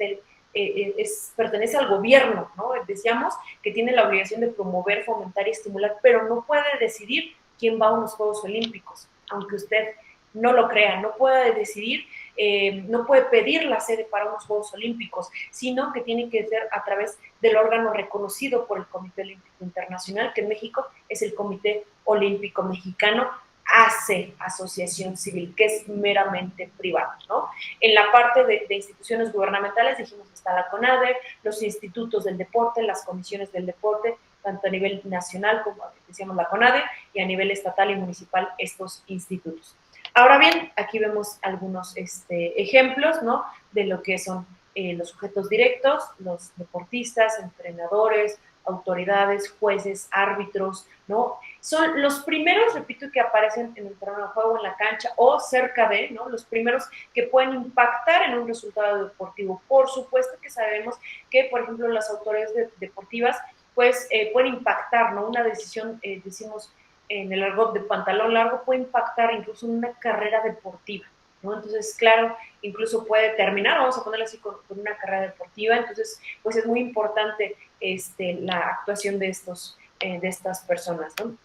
pertenece al gobierno, ¿no? Decíamos que tiene la obligación de promover, fomentar y estimular, pero no puede decidir quién va a unos Juegos Olímpicos, aunque usted no lo crea, no puede decidir, no puede pedir la sede para unos Juegos Olímpicos, sino que tiene que ser a través del órgano reconocido por el Comité Olímpico Internacional, que en México es el Comité Olímpico Mexicano, ACE, Asociación Civil, que es meramente privado, ¿no? En la parte de instituciones gubernamentales, dijimos, está la CONADE, los institutos del deporte, las comisiones del deporte, tanto a nivel nacional como, decíamos, la CONADE, y a nivel estatal y municipal, estos institutos. Ahora bien, aquí vemos algunos ejemplos, ¿no?, de lo que son los sujetos directos, los deportistas, entrenadores, autoridades, jueces, árbitros, ¿no? Son los primeros, repito, que aparecen en el terreno de juego, en la cancha o cerca de, ¿no? Los primeros que pueden impactar en un resultado deportivo. Por supuesto que sabemos que, por ejemplo, las autoridades deportivas, pues, pueden impactar, ¿no? Una decisión, decimos en el argot, de pantalón largo, puede impactar incluso en una carrera deportiva, ¿no? Entonces, claro, incluso puede terminar, vamos a ponerlo así, con una carrera deportiva. Entonces, pues es muy importante la actuación de estas personas, ¿no?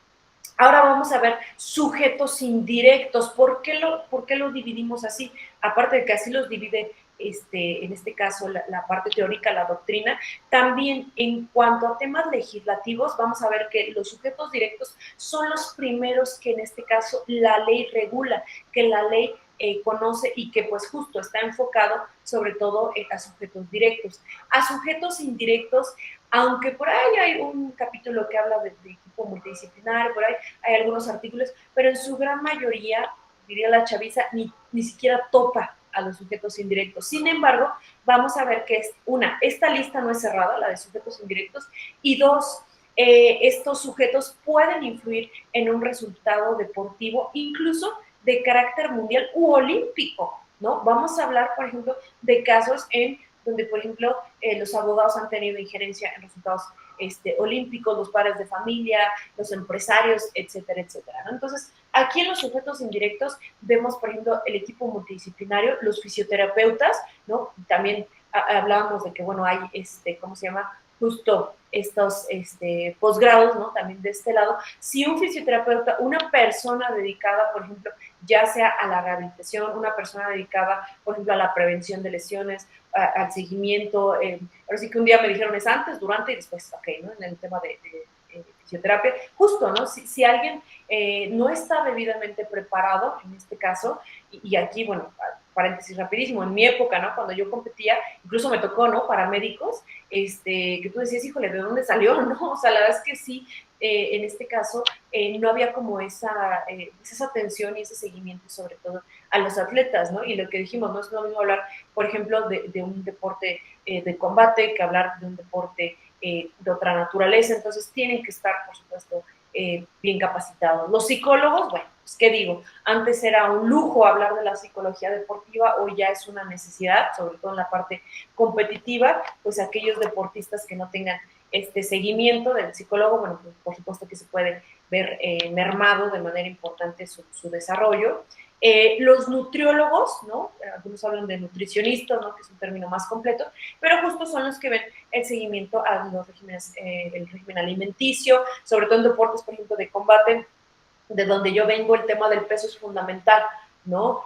Ahora vamos a ver sujetos indirectos. ¿Por qué lo dividimos así? Aparte de que así los divide, en este caso, la parte teórica, la doctrina, también en cuanto a temas legislativos, vamos a ver que los sujetos directos son los primeros que en este caso la ley regula, que la ley conoce y que pues justo está enfocado sobre todo a sujetos directos. A sujetos indirectos, aunque por ahí hay un capítulo que habla de equipo multidisciplinario, por ahí hay algunos artículos, pero en su gran mayoría, diría la chaviza, ni siquiera topa a los sujetos indirectos. Sin embargo, vamos a ver que esta lista no es cerrada, la de sujetos indirectos, y dos, estos sujetos pueden influir en un resultado deportivo, incluso de carácter mundial u olímpico, ¿no? Vamos a hablar, por ejemplo, de casos donde, por ejemplo, los abogados han tenido injerencia en resultados olímpicos, los padres de familia, los empresarios, etcétera, etcétera, ¿no? Entonces, aquí en los sujetos indirectos vemos, por ejemplo, el equipo multidisciplinario, los fisioterapeutas, ¿no? También hablábamos de que, bueno, hay, ¿cómo se llama? Justo estos posgrados, ¿no? También de este lado. Si un fisioterapeuta, una persona dedicada, por ejemplo, ya sea a la rehabilitación, una persona dedicada, por ejemplo, a la prevención de lesiones, al seguimiento, ahora sí que un día me dijeron es antes, durante y después, ok, ¿no? En el tema de fisioterapia, justo, ¿no? Si alguien no está debidamente preparado, en este caso, y aquí, bueno, paréntesis rapidísimo, en mi época, ¿no? Cuando yo competía, incluso me tocó, ¿no? Paramédicos, que tú decías, híjole, ¿de dónde salió, no? O sea, la verdad es que sí, en este caso, no había como esa atención y ese seguimiento, sobre todo a los atletas, ¿no? Y lo que dijimos, no es lo mismo hablar, por ejemplo, de un deporte de combate que hablar de un deporte de otra naturaleza. Entonces tienen que estar, por supuesto, bien capacitados. Los psicólogos, bueno, pues qué digo, antes era un lujo hablar de la psicología deportiva, hoy ya es una necesidad, sobre todo en la parte competitiva, pues aquellos deportistas que no tengan seguimiento del psicólogo, bueno, pues por supuesto que se puede ver mermado de manera importante su desarrollo. Los nutriólogos, ¿no? Algunos hablan de nutricionistas, ¿no? Que es un término más completo, pero justo son los que ven el seguimiento a los regímenes, el régimen alimenticio, sobre todo en deportes, por ejemplo, de combate, de donde yo vengo, el tema del peso es fundamental, ¿no?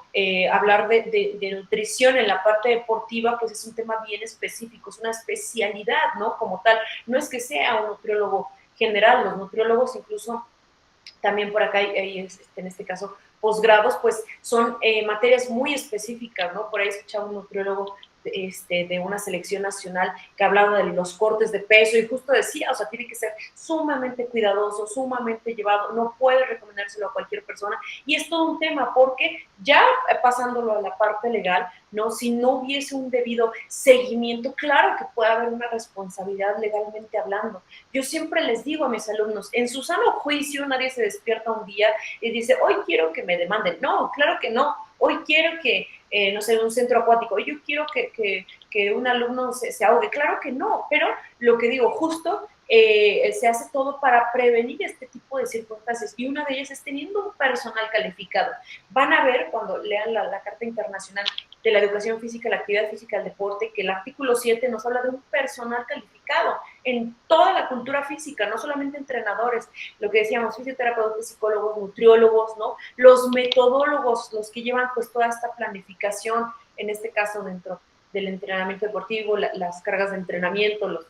Hablar de nutrición en la parte deportiva, pues es un tema bien específico, es una especialidad, ¿no? Como tal, no es que sea un nutriólogo general, los nutriólogos incluso también por acá hay en este caso posgrados, pues son materias muy específicas, ¿no? Por ahí escuchaba un nutriólogo de una selección nacional que hablaba de los cortes de peso y justo decía, o sea, tiene que ser sumamente cuidadoso, sumamente llevado, no puede recomendárselo a cualquier persona, y es todo un tema porque ya pasándolo a la parte legal, ¿no? Si no hubiese un debido seguimiento, claro que puede haber una responsabilidad legalmente hablando. Yo siempre les digo a mis alumnos, en su sano juicio nadie se despierta un día y dice, hoy quiero que me demanden. No, claro que no. hoy quiero que, no sé, un centro acuático, hoy yo quiero que un alumno se ahogue. Claro que no, pero lo que digo, justo se hace todo para prevenir este tipo de circunstancias y una de ellas es teniendo un personal calificado. Van a ver cuando lean la Carta Internacional de la Educación Física, la Actividad Física, el Deporte, que el artículo 7 nos habla de un personal calificado en toda la cultura física, no solamente entrenadores, lo que decíamos, fisioterapeutas, psicólogos, nutriólogos, ¿no? Los metodólogos, los que llevan pues toda esta planificación, en este caso dentro del entrenamiento deportivo, las cargas de entrenamiento, los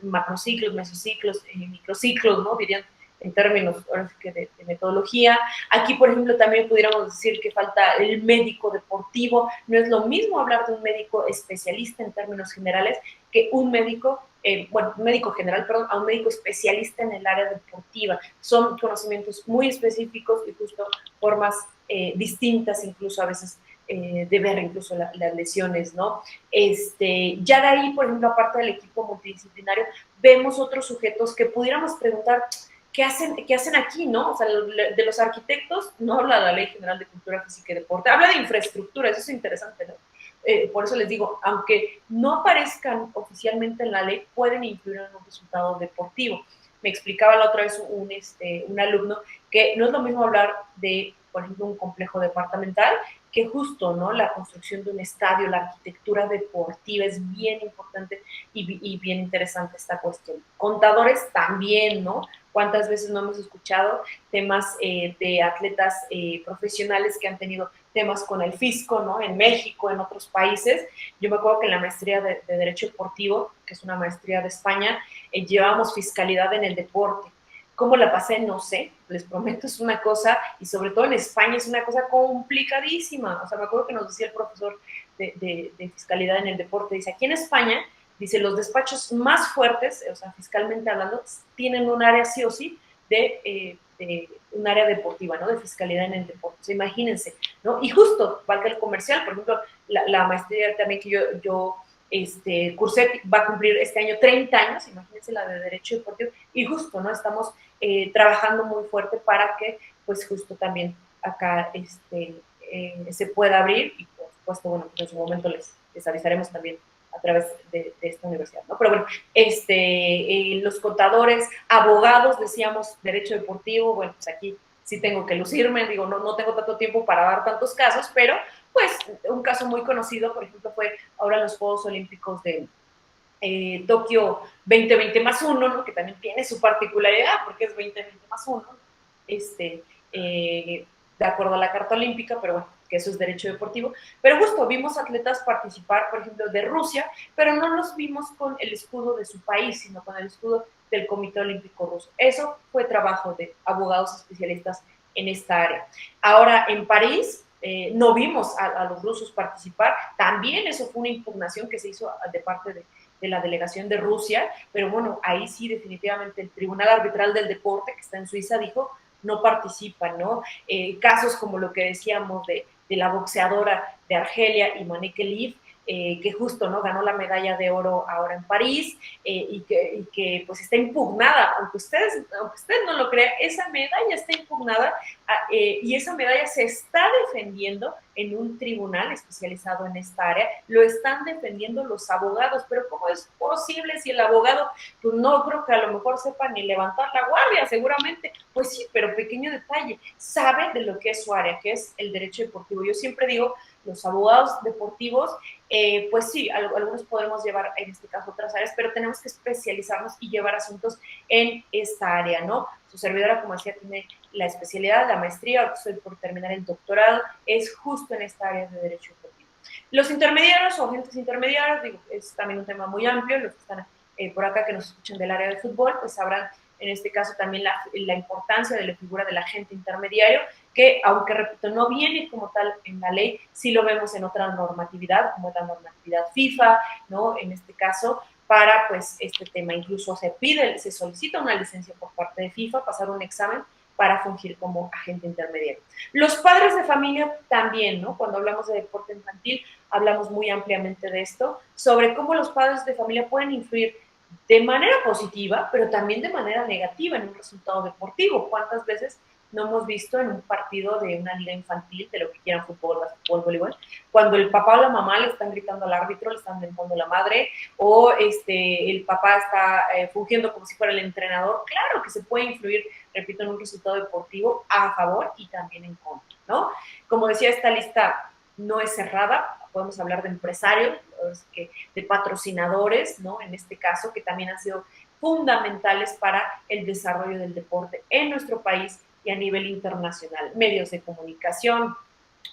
macrociclos, mesociclos, microciclos, ¿no? Dirían en términos ahora sí que de metodología. Aquí, por ejemplo, también pudiéramos decir que falta el médico deportivo. No es lo mismo hablar de un médico especialista en términos generales que un médico, un médico general, perdón, a un médico especialista en el área deportiva. Son conocimientos muy específicos y justo formas distintas, incluso a veces de ver incluso las lesiones, ¿no? Ya de ahí, por ejemplo, aparte del equipo multidisciplinario, vemos otros sujetos que pudiéramos preguntar, ¿qué hacen aquí, no? O sea, de los arquitectos no habla la Ley General de Cultura Física y Deporte, habla de infraestructura, eso es interesante, ¿no? Por eso les digo, aunque no aparezcan oficialmente en la ley, pueden influir en un resultado deportivo. Me explicaba la otra vez un alumno que no es lo mismo hablar de, por ejemplo, un complejo departamental que justo, ¿no? La construcción de un estadio, la arquitectura deportiva es bien importante y bien interesante esta cuestión. Contadores también, ¿no? ¿Cuántas veces no hemos escuchado temas de atletas profesionales que han tenido temas con el fisco, ¿no? En México, en otros países. Yo me acuerdo que en la maestría de Derecho Deportivo, que es una maestría de España, llevábamos fiscalidad en el deporte. ¿Cómo la pasé? No sé, les prometo, es una cosa, y sobre todo en España es una cosa complicadísima. O sea, me acuerdo que nos decía el profesor de fiscalidad en el deporte, dice, aquí en España, dice, los despachos más fuertes, o sea, fiscalmente hablando, tienen un área sí o sí de un área deportiva, ¿no? De fiscalidad en el deporte. O sea, imagínense, ¿no? Y justo, valga el comercial, por ejemplo, la maestría también que yo cursé va a cumplir este año 30 años, imagínense la de Derecho Deportivo, y justo, ¿no? Estamos trabajando muy fuerte para que, pues justo también acá se pueda abrir y por supuesto, bueno, pues en su momento les avisaremos también a través de esta universidad, ¿no? Pero bueno, los contadores, abogados, decíamos, derecho deportivo, bueno, pues aquí sí tengo que lucirme, digo, no tengo tanto tiempo para dar tantos casos, pero pues un caso muy conocido, por ejemplo, fue ahora los Juegos Olímpicos de Tokio 2020 más 1, ¿no? Que también tiene su particularidad porque es 2020 más 1, de acuerdo a la Carta Olímpica, pero bueno, que eso es derecho deportivo. Pero justo vimos atletas participar, por ejemplo, de Rusia, pero no los vimos con el escudo de su país, sino con el escudo del Comité Olímpico Ruso. Eso fue trabajo de abogados especialistas en esta área. Ahora, en París, no vimos a los rusos participar, también eso fue una impugnación que se hizo de parte de la delegación de Rusia, pero bueno, ahí sí definitivamente el Tribunal Arbitral del Deporte, que está en Suiza, dijo no participan, ¿no? Casos como lo que decíamos de la boxeadora de Argelia, Imane Khelif, que justo, ¿no? Ganó la medalla de oro ahora en París y que pues está impugnada, aunque ustedes no lo crean, esa medalla está impugnada y esa medalla se está defendiendo en un tribunal especializado en esta área, lo están defendiendo los abogados, pero ¿cómo es posible si el abogado, pues no creo que a lo mejor sepa ni levantar la guardia, seguramente, pues sí, pero pequeño detalle, sabe de lo que es su área, que es el derecho deportivo. Yo siempre digo, los abogados deportivos, pues sí, algunos podemos llevar en este caso otras áreas, pero tenemos que especializarnos y llevar asuntos en esta área, ¿no? Su servidora, como decía, tiene la especialidad, la maestría, ahora estoy por terminar el doctorado, es justo en esta área de derecho deportivo. Los intermediarios o agentes intermediarios, digo, es también un tema muy amplio, los que están por acá que nos escuchan del área de fútbol, pues sabrán en este caso también la importancia de la figura del agente intermediario, que aunque, repito, no viene como tal en la ley, sí lo vemos en otra normatividad, como la normatividad FIFA, ¿no? En este caso, para pues este tema incluso se solicita una licencia por parte de FIFA, pasar un examen para fungir como agente intermediario. Los padres de familia también, ¿no? Cuando hablamos de deporte infantil, hablamos muy ampliamente de esto, sobre cómo los padres de familia pueden influir de manera positiva, pero también de manera negativa en un resultado deportivo. ¿Cuántas veces no hemos visto en un partido de una liga infantil, de lo que quieran, fútbol, básquetbol, voleibol, cuando el papá o la mamá le están gritando al árbitro, le están mentando la madre, o el papá está fungiendo como si fuera el entrenador. Claro que se puede influir, repito, en un resultado deportivo a favor y también en contra, ¿no? Como decía, esta lista no es cerrada, podemos hablar de empresarios, de patrocinadores, ¿no? En este caso, que también han sido fundamentales para el desarrollo del deporte en nuestro país y a nivel internacional. Medios de comunicación,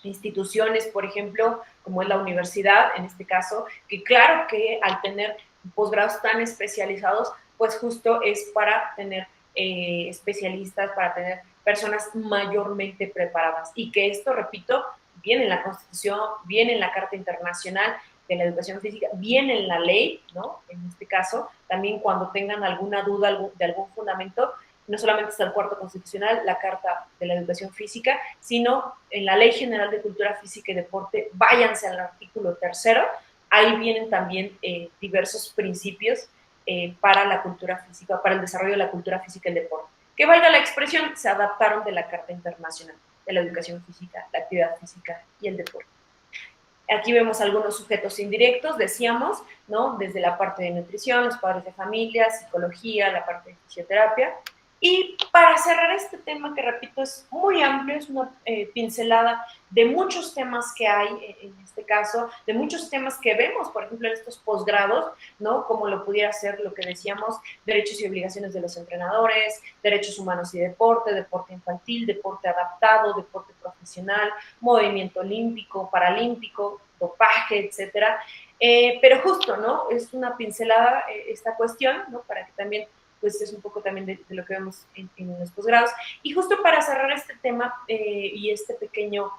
instituciones, por ejemplo, como es la universidad, en este caso, que claro que al tener posgrados tan especializados, pues justo es para tener especialistas, para tener personas mayormente preparadas. Y que esto, repito, viene en la Constitución, viene en la Carta Internacional de la Educación Física, viene en la ley, ¿no? En este caso, también cuando tengan alguna duda de algún fundamento, no solamente está el cuarto constitucional, la Carta de la Educación Física, sino en la Ley General de Cultura Física y Deporte, váyanse al artículo 3º, ahí vienen también diversos principios para la cultura física, para el desarrollo de la cultura física y el deporte. Que valga la expresión, se adaptaron de la Carta Internacional de la Educación Física, la Actividad Física y el Deporte. Aquí vemos algunos sujetos indirectos, decíamos, ¿no? Desde la parte de nutrición, los padres de familia, psicología, la parte de fisioterapia. Y para cerrar este tema, que repito, es muy amplio, es una pincelada de muchos temas que hay en este caso, de muchos temas que vemos, por ejemplo, en estos posgrados, ¿no? Como lo pudiera ser lo que decíamos, derechos y obligaciones de los entrenadores, derechos humanos y deporte, deporte infantil, deporte adaptado, deporte profesional, movimiento olímpico, paralímpico, dopaje, etcétera. Pero justo, ¿no? Es una pincelada esta cuestión, ¿no? Para que también pues es un poco también de lo que vemos en los posgrados. Y justo para cerrar este tema y este pequeño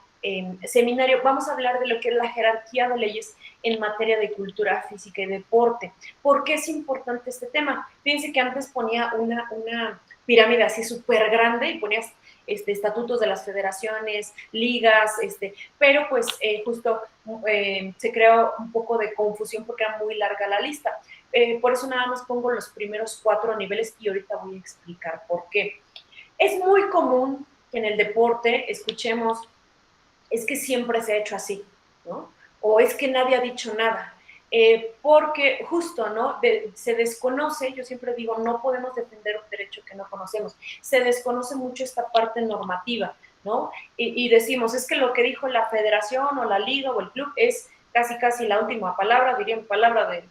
seminario, vamos a hablar de lo que es la jerarquía de leyes en materia de cultura física y deporte. ¿Por qué es importante este tema? Fíjense que antes ponía una pirámide así súper grande y ponías estatutos de las federaciones, ligas, pero pues justo se creó un poco de confusión porque era muy larga la lista. Por eso nada más pongo los primeros 4 niveles y ahorita voy a explicar por qué. Es muy común que en el deporte escuchemos, es que siempre se ha hecho así, ¿no? O es que nadie ha dicho nada. Porque justo, ¿no? Se desconoce, yo siempre digo, no podemos defender un derecho que no conocemos. Se desconoce mucho esta parte normativa, ¿no? Y decimos, es que lo que dijo la federación o la liga o el club es casi la última palabra, dirían palabra de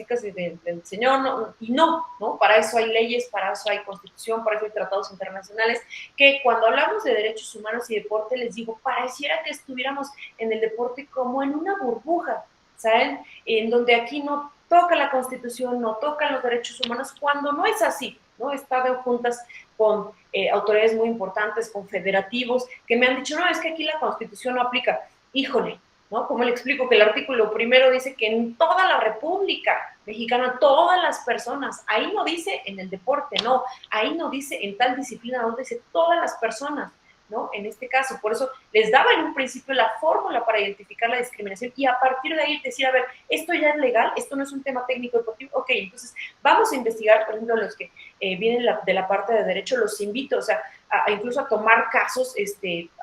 casi del señor, ¿no? Y no, para eso hay leyes, para eso hay constitución, para eso hay tratados internacionales, que cuando hablamos de derechos humanos y deporte, les digo, pareciera que estuviéramos en el deporte como en una burbuja, ¿saben? En donde aquí no toca la constitución, no tocan los derechos humanos, cuando no es así, ¿no? He estado juntas con autoridades muy importantes, con federativos, que me han dicho, no, es que aquí la constitución no aplica. Híjole, ¿no? ¿Cómo le explico? Que el artículo 1 dice que en toda la República Mexicana, todas las personas, ahí no dice en el deporte, no, ahí no dice en tal disciplina, donde dice todas las personas, ¿no? En este caso, por eso les daba en un principio la fórmula para identificar la discriminación y a partir de ahí decir, a ver, esto ya es legal, esto no es un tema técnico deportivo, ok, entonces vamos a investigar, por ejemplo, los que vienen de la parte de derecho, los invito, o sea, incluso a tomar casos,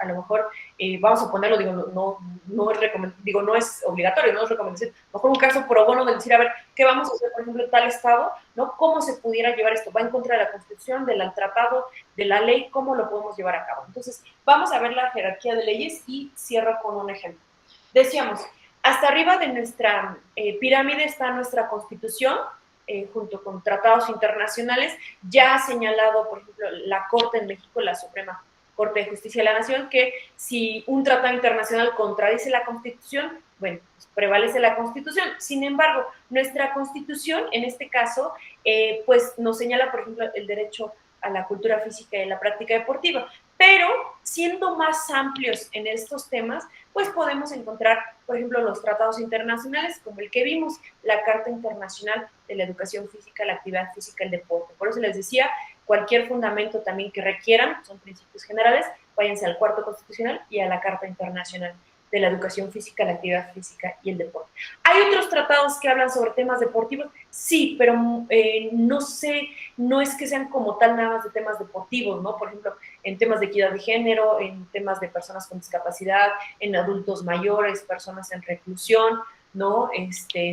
a lo mejor, vamos a ponerlo, digo, no es digo, no es obligatorio, no es recomendación, a lo mejor un caso pro bono de decir, a ver, ¿qué vamos a hacer, por ejemplo, en tal estado, ¿no? ¿Cómo se pudiera llevar esto? ¿Va en contra de la Constitución, del tratado, de la ley? ¿Cómo lo podemos llevar a cabo? Entonces, vamos a ver la jerarquía de leyes y cierro con un ejemplo. Decíamos, hasta arriba de nuestra pirámide está nuestra Constitución, junto con tratados internacionales, ya ha señalado, por ejemplo, la Corte en México, la Suprema Corte de Justicia de la Nación, que si un tratado internacional contradice la Constitución, bueno, pues prevalece la Constitución. Sin embargo, nuestra Constitución, en este caso, pues nos señala, por ejemplo, el derecho a la cultura física y a la práctica deportiva. Pero, siendo más amplios en estos temas, pues podemos encontrar, por ejemplo, los tratados internacionales, como el que vimos, la Carta Internacional de la Educación Física, la Actividad Física y el Deporte. Por eso les decía, cualquier fundamento también que requieran, son principios generales, váyanse al cuarto constitucional y a la Carta Internacional de la educación física, la actividad física y el deporte. ¿Hay otros tratados que hablan sobre temas deportivos? Sí, pero no sé, no es que sean como tal nada más de temas deportivos, ¿no? Por ejemplo, en temas de equidad de género, en temas de personas con discapacidad, en adultos mayores, personas en reclusión, ¿no?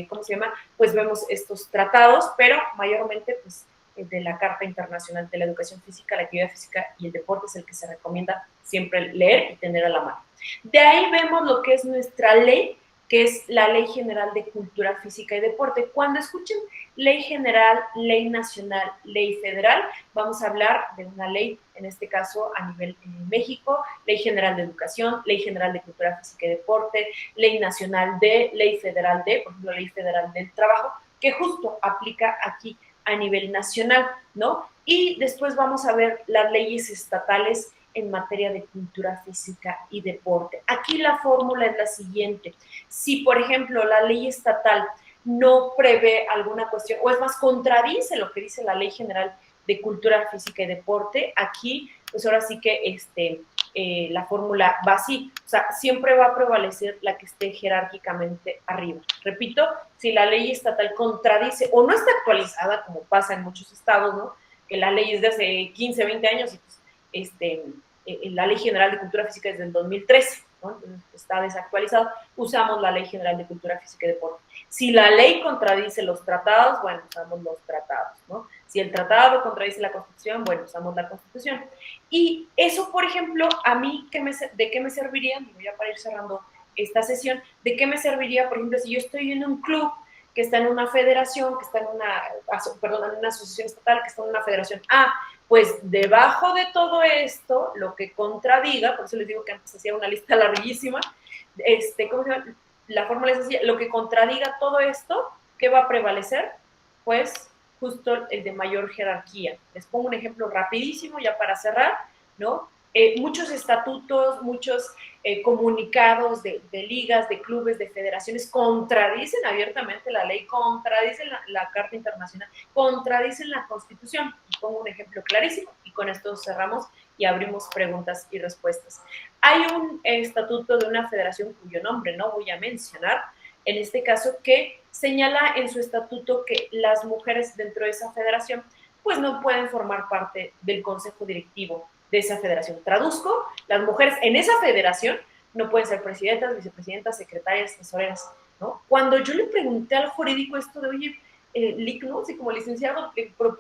¿Cómo se llama? Pues vemos estos tratados, pero mayormente, pues, de la Carta Internacional de la Educación Física, la Actividad Física y el Deporte es el que se recomienda siempre leer y tener a la mano. De ahí vemos lo que es nuestra ley, que es la Ley General de Cultura Física y Deporte. Cuando escuchen ley general, ley nacional, ley federal, vamos a hablar de una ley, en este caso a nivel México, Ley General de Educación, Ley General de Cultura Física y Deporte, Ley Nacional de, Ley Federal de, por ejemplo, Ley Federal del Trabajo, que justo aplica aquí a nivel nacional, ¿no? Y después vamos a ver las leyes estatales en materia de cultura física y deporte. Aquí la fórmula es la siguiente. Si, por ejemplo, la ley estatal no prevé alguna cuestión, o es más, contradice lo que dice la Ley General de Cultura Física y Deporte, aquí, pues ahora sí que la fórmula va así, o sea, siempre va a prevalecer la que esté jerárquicamente arriba. Repito, si la ley estatal contradice o no está actualizada, como pasa en muchos estados, ¿no? Que la ley es de hace 15, 20 años y pues la Ley General de Cultura Física es del 2013, ¿no? Entonces está desactualizado, usamos la Ley General de Cultura Física y Deporte. Si la ley contradice los tratados, bueno, usamos los tratados, ¿no? Si el tratado contradice la Constitución, bueno, usamos la Constitución. Y eso, por ejemplo, a mí, ¿de qué me serviría? Digo, ya para ir cerrando esta sesión, ¿de qué me serviría, por ejemplo, si yo estoy en un club que está en una federación, que está en una asociación estatal, que está en una federación A, pues debajo de todo esto, lo que contradiga, por eso les digo que antes hacía una lista larguísima, ¿cómo se llama? La fórmula es así, lo que contradiga todo esto, ¿qué va a prevalecer? Pues justo el de mayor jerarquía. Les pongo un ejemplo rapidísimo ya para cerrar, ¿no? Muchos estatutos, muchos comunicados de ligas, de clubes, de federaciones contradicen abiertamente la ley, contradicen la Carta Internacional, contradicen la Constitución. Y pongo un ejemplo clarísimo y con esto cerramos y abrimos preguntas y respuestas. Hay un estatuto de una federación cuyo nombre no voy a mencionar, en este caso, que señala en su estatuto que las mujeres dentro de esa federación pues no pueden formar parte del consejo directivo de esa federación. Traduzco, las mujeres en esa federación no pueden ser presidentas, vicepresidentas, secretarias, tesoreras, ¿no? Cuando yo le pregunté al jurídico esto de, oye, LIC, ¿no? Así como licenciado,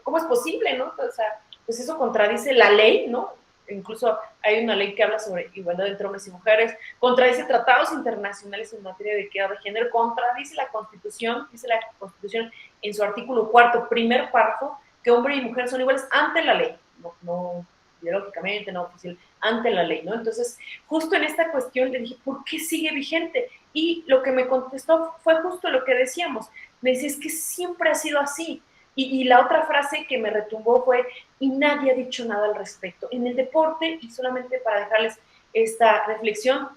¿cómo es posible, no? O sea, pues eso contradice la ley, ¿no? Incluso hay una ley que habla sobre igualdad entre hombres y mujeres, contradice tratados internacionales en materia de equidad de género, contradice la Constitución, dice la Constitución en su artículo 4, primer párrafo, que hombre y mujer son iguales ante la ley, no ideológicamente, no oficial, ante la ley, ¿no? Entonces, justo en esta cuestión le dije, ¿por qué sigue vigente? Y lo que me contestó fue justo lo que decíamos. Me decía, es que siempre ha sido así. Y la otra frase que me retumbó fue, y nadie ha dicho nada al respecto. En el deporte, y solamente para dejarles esta reflexión,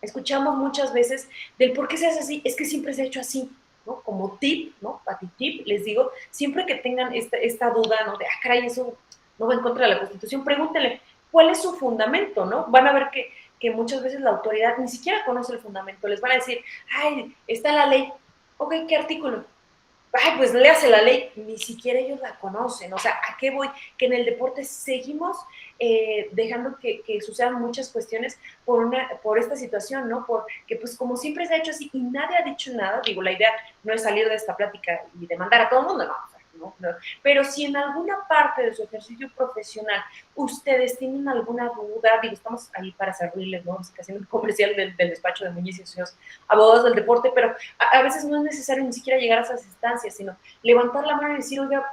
escuchamos muchas veces del por qué se hace así, es que siempre se ha hecho así, ¿no? Como tip, ¿no? Tip, les digo, siempre que tengan esta duda, ¿no? De, caray, eso no va en contra de la Constitución, pregúntenle, ¿cuál es su fundamento, no? Van a ver que muchas veces la autoridad ni siquiera conoce el fundamento, les van a decir, ay, está la ley, ok, ¿qué artículo? Ay, pues léase la ley, ni siquiera ellos la conocen, o sea, ¿a qué voy? Que en el deporte seguimos dejando que sucedan muchas cuestiones por esta situación, ¿no? Porque pues como siempre se ha hecho así y nadie ha dicho nada, digo, la idea no es salir de esta plática y demandar a todo el mundo, no, o sea, no, pero si en alguna parte de su ejercicio profesional ustedes tienen alguna duda, digo, estamos ahí para servirles, ¿no? Haciendo un comercial del despacho de Muñiz y Asociados, abogados del deporte, pero a veces no es necesario ni siquiera llegar a esas instancias, sino levantar la mano y decir, oiga,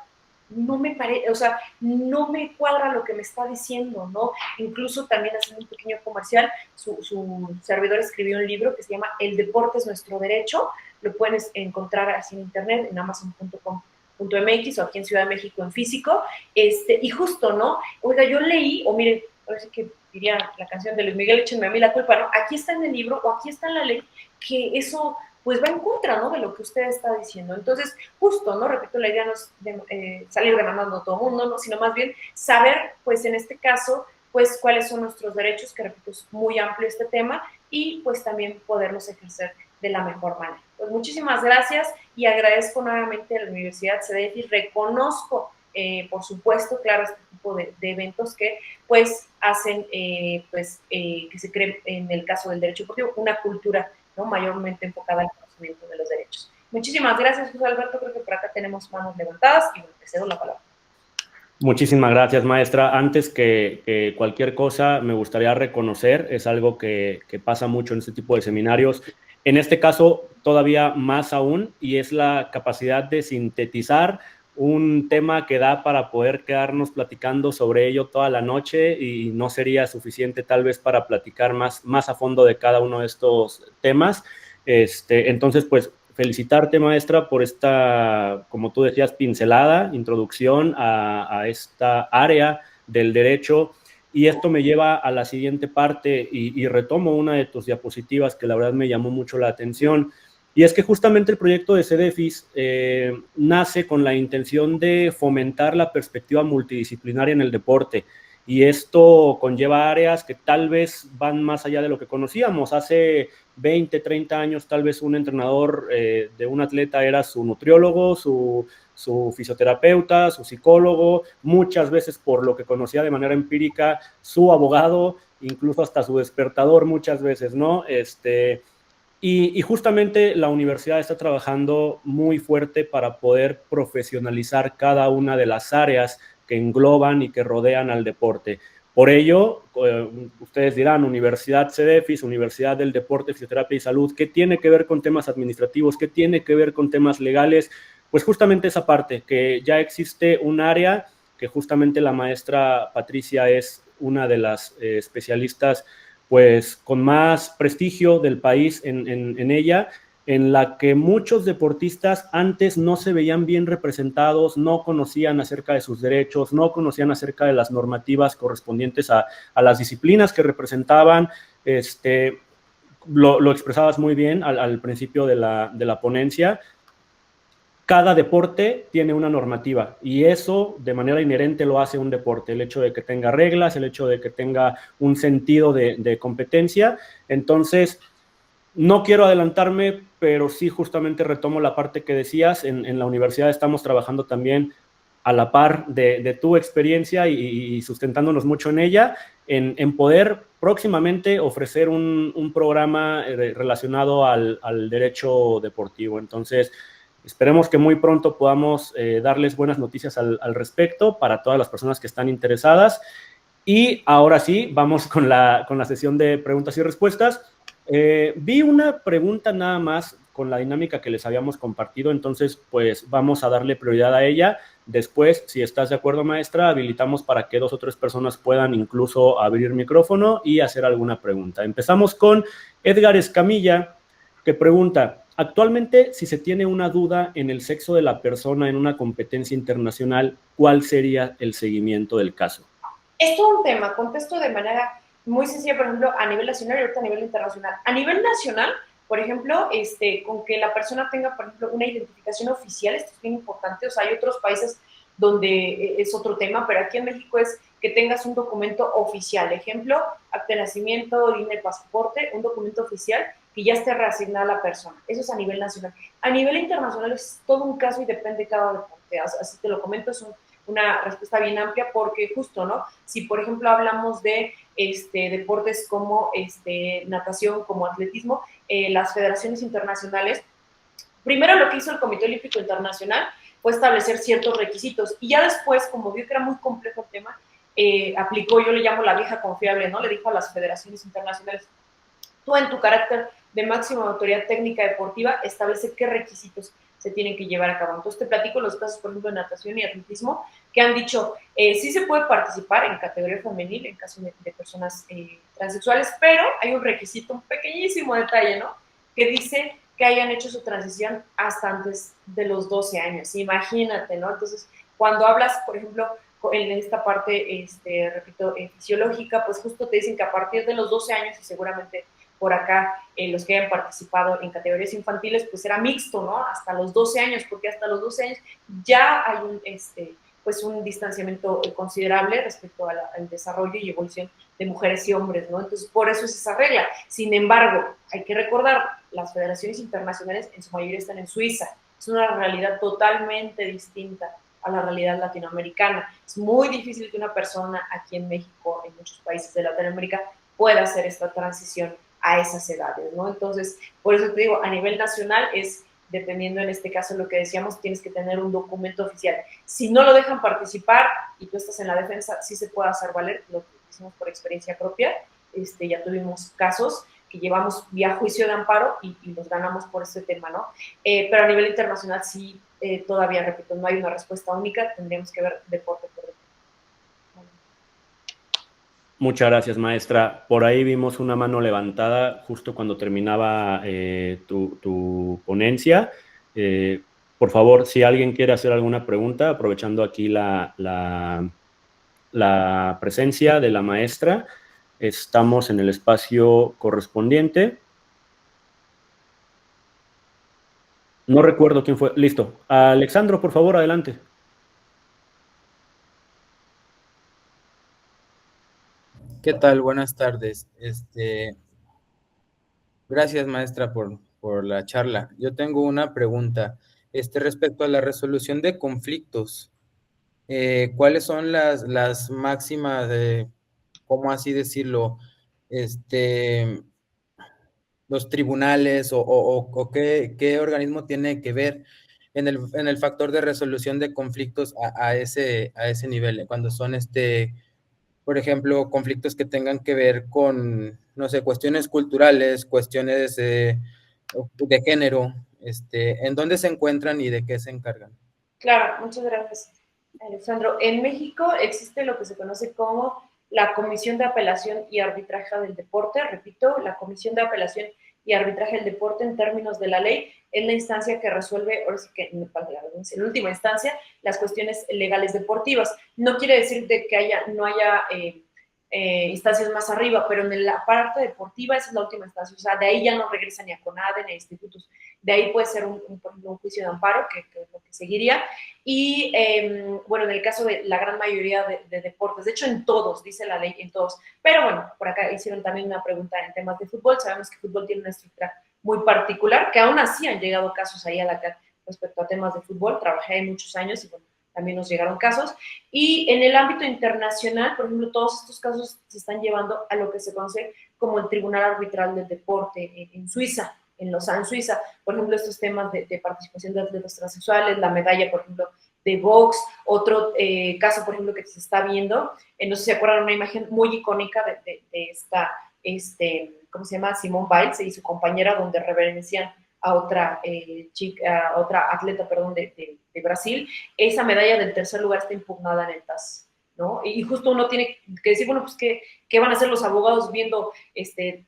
no me parece, o sea, no me cuadra lo que me está diciendo, ¿no? Incluso también haciendo un pequeño comercial, su servidor escribió un libro que se llama El deporte es nuestro derecho, lo pueden encontrar así en internet, en amazon.com.mx o aquí en Ciudad de México en físico, y justo, ¿no? Oiga, yo leí, o miren, ahora sí que diría la canción de Luis Miguel, échenme a mí la culpa, ¿no? Aquí está en el libro o aquí está en la ley que eso pues va en contra, ¿no? De lo que usted está diciendo. Entonces, justo, ¿no? Repito, la idea no es salir demandando a todo el mundo, ¿no? Sino más bien saber, pues en este caso, pues cuáles son nuestros derechos, que repito, es muy amplio este tema, y pues también poderlos ejercer de la mejor manera. Pues muchísimas gracias y agradezco nuevamente a la Universidad CDF, reconozco por supuesto, claro, este tipo de eventos que pues hacen que se cree en el caso del derecho deportivo una cultura, ¿no?, mayormente enfocada al conocimiento de los derechos. Muchísimas gracias, José Alberto, creo que por acá tenemos manos levantadas y bueno, te cedo la palabra.
Muchísimas gracias, maestra. Antes que cualquier cosa, me gustaría reconocer, es algo que pasa mucho en este tipo de seminarios, en este caso todavía más aún, y es la capacidad de sintetizar un tema que da para poder quedarnos platicando sobre ello toda la noche y no sería suficiente tal vez para platicar más a fondo de cada uno de estos temas. Entonces, pues, felicitarte, maestra, por esta, como tú decías, pincelada, introducción a esta área del derecho. Y esto me lleva a la siguiente parte y retomo una de tus diapositivas que la verdad me llamó mucho la atención. Y es que justamente el proyecto de CDFIS nace con la intención de fomentar la perspectiva multidisciplinaria en el deporte. Y esto conlleva áreas que tal vez van más allá de lo que conocíamos. Hace 20, 30 años, tal vez un entrenador de un atleta era su nutriólogo, su fisioterapeuta, su psicólogo, muchas veces por lo que conocía de manera empírica, su abogado, incluso hasta su despertador muchas veces, ¿no? Y justamente la universidad está trabajando muy fuerte para poder profesionalizar cada una de las áreas que engloban y que rodean al deporte. Por ello, ustedes dirán, Universidad CDFIS, Universidad del Deporte, Fisioterapia y Salud, ¿qué tiene que ver con temas administrativos? ¿Qué tiene que ver con temas legales? Pues justamente esa parte, que ya existe un área que justamente la maestra Patricia es una de las especialistas pues con más prestigio del país en ella, en la que muchos deportistas antes no se veían bien representados, no conocían acerca de sus derechos, no conocían acerca de las normativas correspondientes a las disciplinas que representaban. Lo expresabas muy bien al principio de la ponencia. Cada deporte tiene una normativa y eso de manera inherente lo hace un deporte, el hecho de que tenga reglas, el hecho de que tenga un sentido de competencia. Entonces, no quiero adelantarme, pero sí justamente retomo la parte que decías, en la universidad estamos trabajando también a la par de tu experiencia y sustentándonos mucho en ella, en poder próximamente ofrecer un programa relacionado al derecho deportivo. Entonces, esperemos que muy pronto podamos darles buenas noticias al respecto para todas las personas que están interesadas. Y ahora sí, vamos con la sesión de preguntas y respuestas. Vi una pregunta nada más con la dinámica que les habíamos compartido, entonces pues vamos a darle prioridad a ella. Después, si estás de acuerdo, maestra, habilitamos para que 2 o 3 personas puedan incluso abrir micrófono y hacer alguna pregunta. Empezamos con Edgar Escamilla, que pregunta, actualmente, si se tiene una duda en el sexo de la persona en una competencia internacional, ¿cuál sería el seguimiento del caso?
Es todo un tema, contesto de manera muy sencilla, por ejemplo, a nivel nacional y ahorita a nivel internacional. A nivel nacional, por ejemplo, con que la persona tenga, por ejemplo, una identificación oficial, esto es bien importante, o sea, hay otros países donde es otro tema, pero aquí en México es que tengas un documento oficial, ejemplo, acta de nacimiento, INE, pasaporte, un documento oficial que ya esté reasignada a la persona. Eso es a nivel nacional. A nivel internacional es todo un caso y depende de cada deporte, así te lo comento, es una respuesta bien amplia porque justo, ¿no? Si, por ejemplo, hablamos de deportes como natación, como atletismo, las federaciones internacionales, primero lo que hizo el Comité Olímpico Internacional fue establecer ciertos requisitos y ya después, como vio que era muy complejo el tema, aplicó, yo le llamo la vieja confiable, ¿no? Le dijo a las federaciones internacionales, tú en tu carácter de máxima autoridad técnica deportiva establece qué requisitos se tienen que llevar a cabo. Entonces te platico los casos, por ejemplo, de natación y atletismo, que han dicho, sí se puede participar en categoría femenil en caso de personas transexuales, pero hay un requisito, un pequeñísimo detalle, ¿no? Que dice que hayan hecho su transición hasta antes de los 12 años. Imagínate, ¿no? Entonces, cuando hablas, por ejemplo, en esta parte, repito, fisiológica, pues justo te dicen que a partir de los 12 años y seguramente por acá, los que hayan participado en categorías infantiles, pues era mixto, ¿no? Hasta los 12 años, porque hasta los 12 años ya hay pues un distanciamiento considerable respecto al desarrollo y evolución de mujeres y hombres, ¿no? Entonces, por eso es esa regla. Sin embargo, hay que recordar, las federaciones internacionales en su mayoría están en Suiza. Es una realidad totalmente distinta a la realidad latinoamericana. Es muy difícil que una persona aquí en México, en muchos países de Latinoamérica, pueda hacer esta transición a esas edades, ¿no? Entonces, por eso te digo, a nivel nacional es, dependiendo en este caso lo que decíamos, tienes que tener un documento oficial. Si no lo dejan participar y tú estás en la defensa, sí se puede hacer valer, lo hicimos por experiencia propia, ya tuvimos casos que llevamos vía juicio de amparo y los ganamos por este tema, ¿no? Pero a nivel internacional sí, todavía, repito, no hay una respuesta única, tendríamos que ver deporte por deporte.
Muchas gracias, maestra. Por ahí vimos una mano levantada justo cuando terminaba tu ponencia. Por favor, si alguien quiere hacer alguna pregunta, aprovechando aquí la presencia de la maestra, estamos en el espacio correspondiente. No recuerdo quién fue. Listo. Alexandro, por favor, adelante.
¿Qué tal? Buenas tardes. Gracias, maestra, por la charla. Yo tengo una pregunta, respecto a la resolución de conflictos. ¿Cuáles son las máximas, cómo así decirlo, este, los tribunales o qué organismo tiene que ver en el factor de resolución de conflictos a ese nivel, cuando son por ejemplo, conflictos que tengan que ver con, no sé, cuestiones culturales, cuestiones de género, ¿en dónde se encuentran y de qué se encargan?
Claro, muchas gracias, Alejandro. En México existe lo que se conoce como la Comisión de Apelación y Arbitraje del Deporte. Repito, la Comisión de Apelación y Arbitraje del Deporte, en términos de la ley, es la instancia que resuelve, ahora sí que en última instancia, las cuestiones legales deportivas. No quiere decir de que no haya instancias más arriba, pero en la parte deportiva esa es la última instancia. O sea, de ahí ya no regresa ni a CONADE ni a institutos. De ahí puede ser por ejemplo, un juicio de amparo, que es lo que seguiría. Y bueno, en el caso de la gran mayoría de deportes, de hecho en todos, dice la ley, en todos. Pero bueno, por acá hicieron también una pregunta en temas de fútbol. Sabemos que el fútbol tiene una estructura muy particular, que aún así han llegado casos ahí a la CAT respecto a temas de fútbol. Trabajé ahí muchos años y bueno, también nos llegaron casos. Y en el ámbito internacional, por ejemplo, todos estos casos se están llevando a lo que se conoce como el Tribunal Arbitral del Deporte en Suiza, en Lausanne, Suiza. Por ejemplo, estos temas de participación de atletas transexuales, la medalla, por ejemplo, de box. Otro caso, por ejemplo, que se está viendo, no sé si se acuerdan, una imagen muy icónica de esta, ¿cómo se llama? Simone Biles y su compañera, donde reverencian a otra chica, a otra atleta, perdón, de Brasil. Esa medalla del tercer lugar está impugnada en el TAS, ¿no? Y justo uno tiene que decir, bueno, pues, ¿qué van a hacer los abogados viendo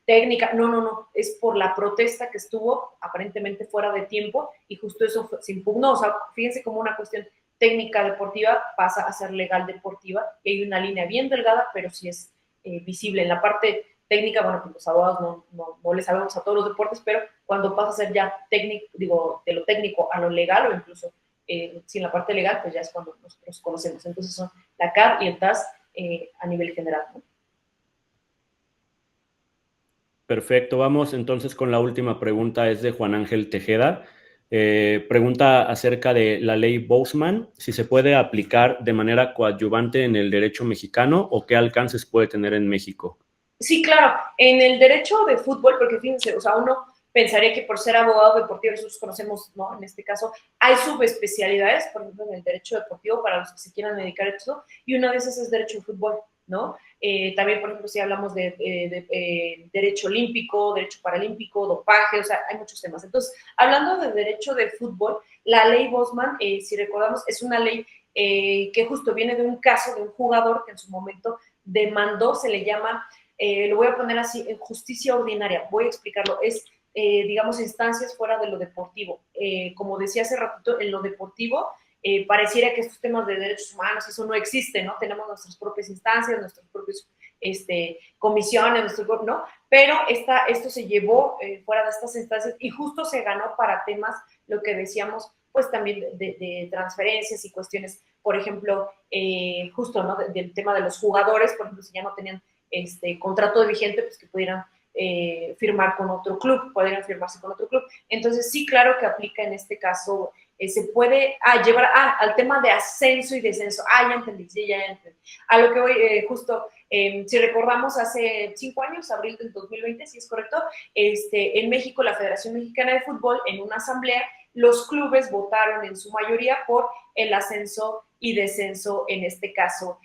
técnica? No, es por la protesta que estuvo aparentemente fuera de tiempo y justo eso se impugnó. O sea, fíjense como una cuestión técnica deportiva pasa a ser legal deportiva y hay una línea bien delgada, pero sí es visible. En la parte técnica, bueno, pues los abogados no le sabemos a todos los deportes, pero cuando pasa a ser ya técnico, digo, de lo técnico a lo legal o incluso sin la parte legal, pues ya es cuando nosotros conocemos. Entonces son la CAD y el TAS a nivel general, ¿no?
Perfecto, vamos entonces con la última pregunta, es de Juan Ángel Tejeda. Pregunta acerca de la ley Bousman, si se puede aplicar de manera coadyuvante en el derecho mexicano o qué alcances puede tener en México.
Sí, claro, en el derecho de fútbol, porque fíjense, o sea, uno pensaría que por ser abogado deportivo, nosotros conocemos, ¿no? En este caso, hay subespecialidades, por ejemplo, en el derecho deportivo para los que se quieran dedicar a esto, y una de esas es derecho de fútbol, ¿no? También, por ejemplo, si hablamos de derecho olímpico, derecho paralímpico, dopaje, o sea, hay muchos temas. Entonces, hablando de derecho de fútbol, la ley Bousman, si recordamos, es una ley que justo viene de un caso de un jugador que en su momento demandó, se le llama, lo voy a poner así, en justicia ordinaria, voy a explicarlo, es digamos, instancias fuera de lo deportivo. Como decía hace ratito, en lo deportivo pareciera que estos temas de derechos humanos, eso no existe, ¿no? Tenemos nuestras propias instancias, nuestras propias comisiones, ¿no? Pero esto se llevó fuera de estas instancias y justo se ganó para temas, lo que decíamos, pues también de transferencias y cuestiones, por ejemplo, justo, ¿no? Del tema de los jugadores, por ejemplo, si ya no tenían contrato vigente, pues que pudieran firmar con otro club, podrían firmarse con otro club. Entonces, sí, claro que aplica en este caso, se puede llevar al tema de ascenso y descenso. Ya entendí, sí, ya entendí. A lo que voy, justo, si recordamos hace 5 años, abril del 2020, si es correcto, en México, la Federación Mexicana de Fútbol, en una asamblea, los clubes votaron en su mayoría por el ascenso y descenso, en este caso,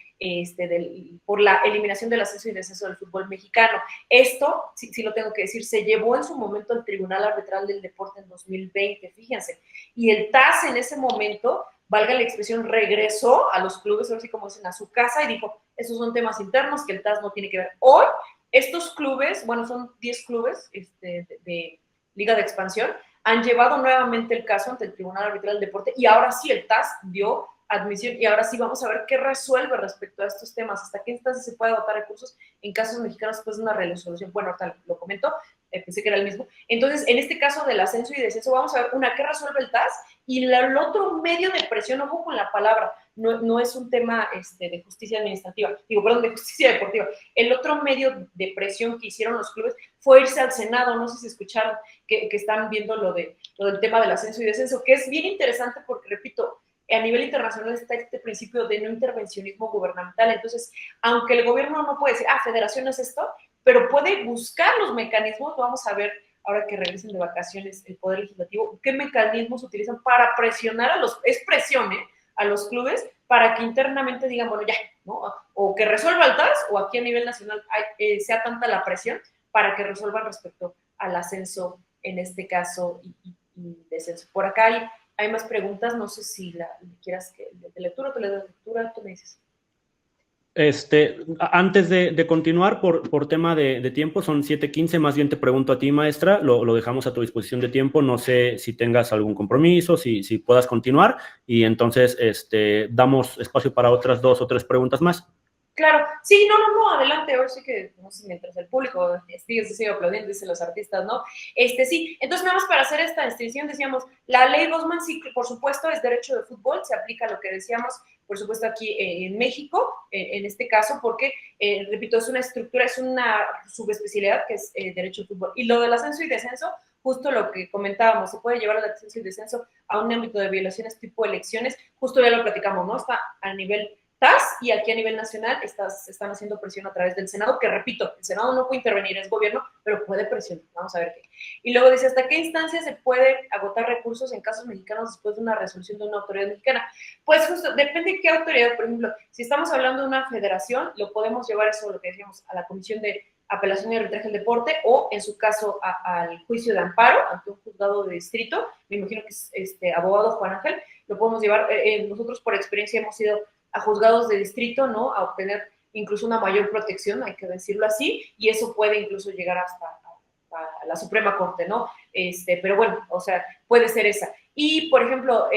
por la eliminación del ascenso y descenso del fútbol mexicano. Esto, sí lo tengo que decir, se llevó en su momento al Tribunal Arbitral del Deporte en 2020, fíjense, y el TAS en ese momento, valga la expresión, regresó a los clubes, así como dicen, a su casa y dijo, esos son temas internos que el TAS no tiene que ver. Hoy, estos clubes, bueno, son 10 clubes de Liga de Expansión, han llevado nuevamente el caso ante el Tribunal Arbitral del Deporte y ahora sí el TAS dio admisión y ahora sí vamos a ver qué resuelve respecto a estos temas, hasta qué instancia se puede dotar recursos en casos mexicanos después de una resolución. Bueno, ahorita lo comento, pensé que era el mismo. Entonces, en este caso del ascenso y descenso, vamos a ver qué resuelve el TAS y el otro medio de presión, ojo con la palabra, no es un tema de justicia administrativa, de justicia deportiva. El otro medio de presión que hicieron los clubes fue irse al Senado, no sé si escucharon que están viendo lo del tema del ascenso y descenso, que es bien interesante porque, repito, a nivel internacional está este principio de no intervencionismo gubernamental. Entonces, aunque el gobierno no puede decir, federación es esto, pero puede buscar los mecanismos. Vamos a ver, ahora que regresen de vacaciones el Poder Legislativo, qué mecanismos utilizan para presionar a los clubes para que internamente digan, bueno, ya, ¿no? O que resuelva el TAS o aquí a nivel nacional sea tanta la presión para que resuelvan respecto al ascenso, en este caso, y descenso. Por acá hay más preguntas, no sé si quieras que de lectura, tú le das lectura, tú me dices.
Antes de continuar, por tema de tiempo, son 7:15, más bien te pregunto a ti, maestra, lo dejamos a tu disposición de tiempo, no sé si tengas algún compromiso, si puedas continuar, y entonces damos espacio para otras 2 o 3 preguntas más.
Claro, sí, no, adelante, ahora sí que, no sé, mientras el público sigue aplaudiendo, dicen los artistas, ¿no? Sí, entonces nada más para hacer esta distinción, decíamos, la ley Bosman, sí, por supuesto, es derecho de fútbol, se aplica a lo que decíamos, por supuesto, aquí en México, en este caso, porque, repito, es una estructura, es una subespecialidad que es derecho de fútbol. Y lo del ascenso y descenso, justo lo que comentábamos, se puede llevar el ascenso y descenso a un ámbito de violaciones tipo elecciones, justo ya lo platicamos, ¿no? Está a nivel TAS y aquí a nivel nacional se están haciendo presión a través del Senado, que repito, el Senado no puede intervenir, es gobierno, pero puede presionar, vamos a ver qué. Y luego dice, ¿hasta qué instancia se puede agotar recursos en casos mexicanos después de una resolución de una autoridad mexicana? Pues justo, depende de qué autoridad, por ejemplo, si estamos hablando de una federación, lo podemos llevar eso, lo que decíamos, a la Comisión de Apelación y Arbitraje del Deporte o, en su caso, al juicio de amparo ante un juzgado de distrito, me imagino que es abogado Juan Ángel, lo podemos llevar, nosotros por experiencia hemos ido a juzgados de distrito, ¿no? A obtener incluso una mayor protección, hay que decirlo así, y eso puede incluso llegar hasta a la Suprema Corte, ¿no? Pero bueno, o sea, puede ser esa. Y, por ejemplo,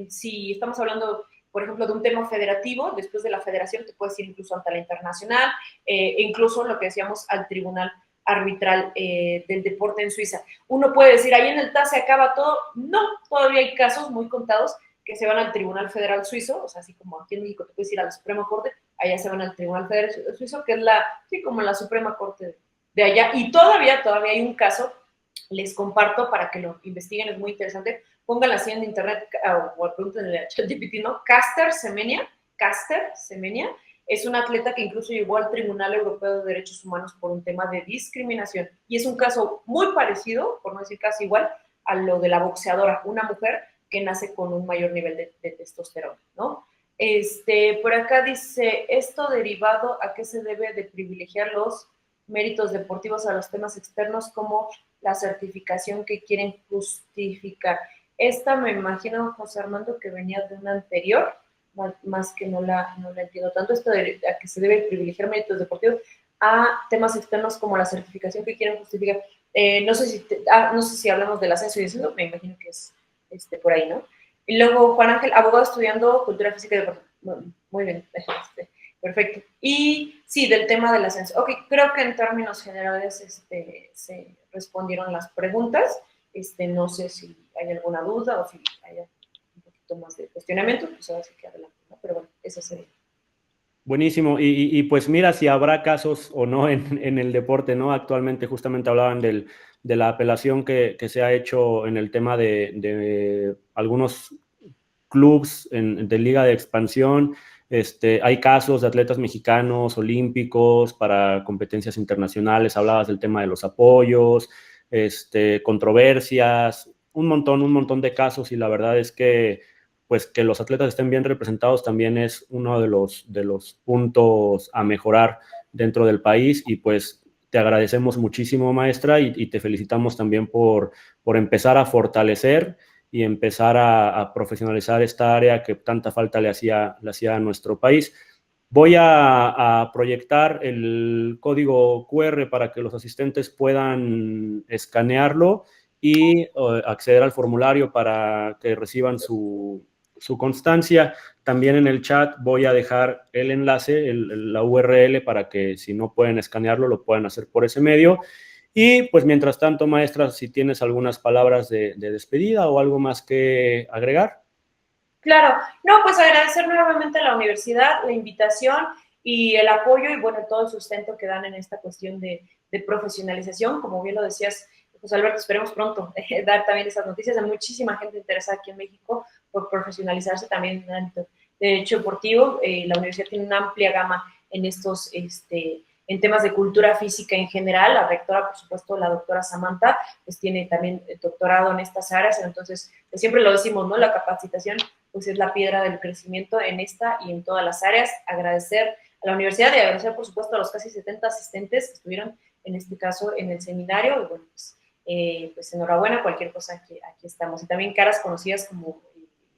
si estamos hablando, por ejemplo, de un tema federativo, después de la federación te puedes ir incluso ante la internacional, incluso lo que decíamos al Tribunal Arbitral del Deporte en Suiza. Uno puede decir, ahí en el TAS se acaba todo. No, todavía hay casos muy contados que se van al Tribunal Federal Suizo, o sea, así como aquí en México te puedes ir a la Suprema Corte, allá se van al Tribunal Federal Suizo, que es como la Suprema Corte de allá, y todavía hay un caso, les comparto para que lo investiguen, es muy interesante, pónganla así en internet, o pregúntenle a ChatGPT, ¿no? Caster Semenya, es un atleta que incluso llegó al Tribunal Europeo de Derechos Humanos por un tema de discriminación, y es un caso muy parecido, por no decir casi igual, a lo de la boxeadora, una mujer que nace con un mayor nivel de testosterona, ¿no? Por acá dice, esto derivado a qué se debe de privilegiar los méritos deportivos a los temas externos como la certificación que quieren justificar. Esta me imagino, José Armando, que venía de una anterior, más que no la entiendo tanto, esto de a que se debe privilegiar méritos deportivos a temas externos como la certificación que quieren justificar. No sé si hablamos del ascenso y descenso, me imagino que es por ahí, ¿no? Y luego Juan Ángel, abogado estudiando cultura física y deporte. Muy bien, perfecto. Y sí, del tema del ascenso. Ok, creo que en términos generales se respondieron las preguntas. No sé si hay alguna duda o si hay poquito más de cuestionamiento, pues ahora sí que adelante, ¿no? Pero bueno, eso sería.
Buenísimo. Y pues mira si habrá casos o no en el deporte, ¿no? Actualmente justamente hablaban de la apelación que se ha hecho en el tema de algunos clubes de liga de expansión. Hay casos de atletas mexicanos olímpicos para competencias internacionales. Hablabas del tema de los apoyos, controversias, un montón de casos, y la verdad es que pues que los atletas estén bien representados también es uno de los puntos a mejorar dentro del país. Y pues te agradecemos muchísimo, maestra, y te felicitamos también por empezar a fortalecer y empezar a profesionalizar esta área que tanta falta le hacía a nuestro país. Voy a proyectar el código QR para que los asistentes puedan escanearlo y acceder al formulario para que reciban su constancia. También en el chat voy a dejar el enlace, la URL, para que si no pueden escanearlo, lo puedan hacer por ese medio. Y pues mientras tanto, maestra, si tienes algunas palabras de despedida o algo más que agregar.
Claro, no, pues agradecer nuevamente a la universidad la invitación y el apoyo y bueno, todo el sustento que dan en esta cuestión de profesionalización. Como bien lo decías, José Alberto, esperemos pronto dar también esas noticias. Hay muchísima gente interesada aquí en México por profesionalizarse también en el ámbito de derecho deportivo. La universidad tiene una amplia gama en estos en temas de cultura física en general. La rectora, por supuesto, la doctora Samantha, pues tiene también doctorado en estas áreas. Entonces, pues siempre lo decimos, ¿no? La capacitación pues es la piedra del crecimiento en esta y en todas las áreas. Agradecer a la universidad y agradecer, por supuesto, a los casi 70 asistentes que estuvieron, en este caso, en el seminario. Y bueno, pues enhorabuena, cualquier cosa que aquí estamos. Y también caras conocidas como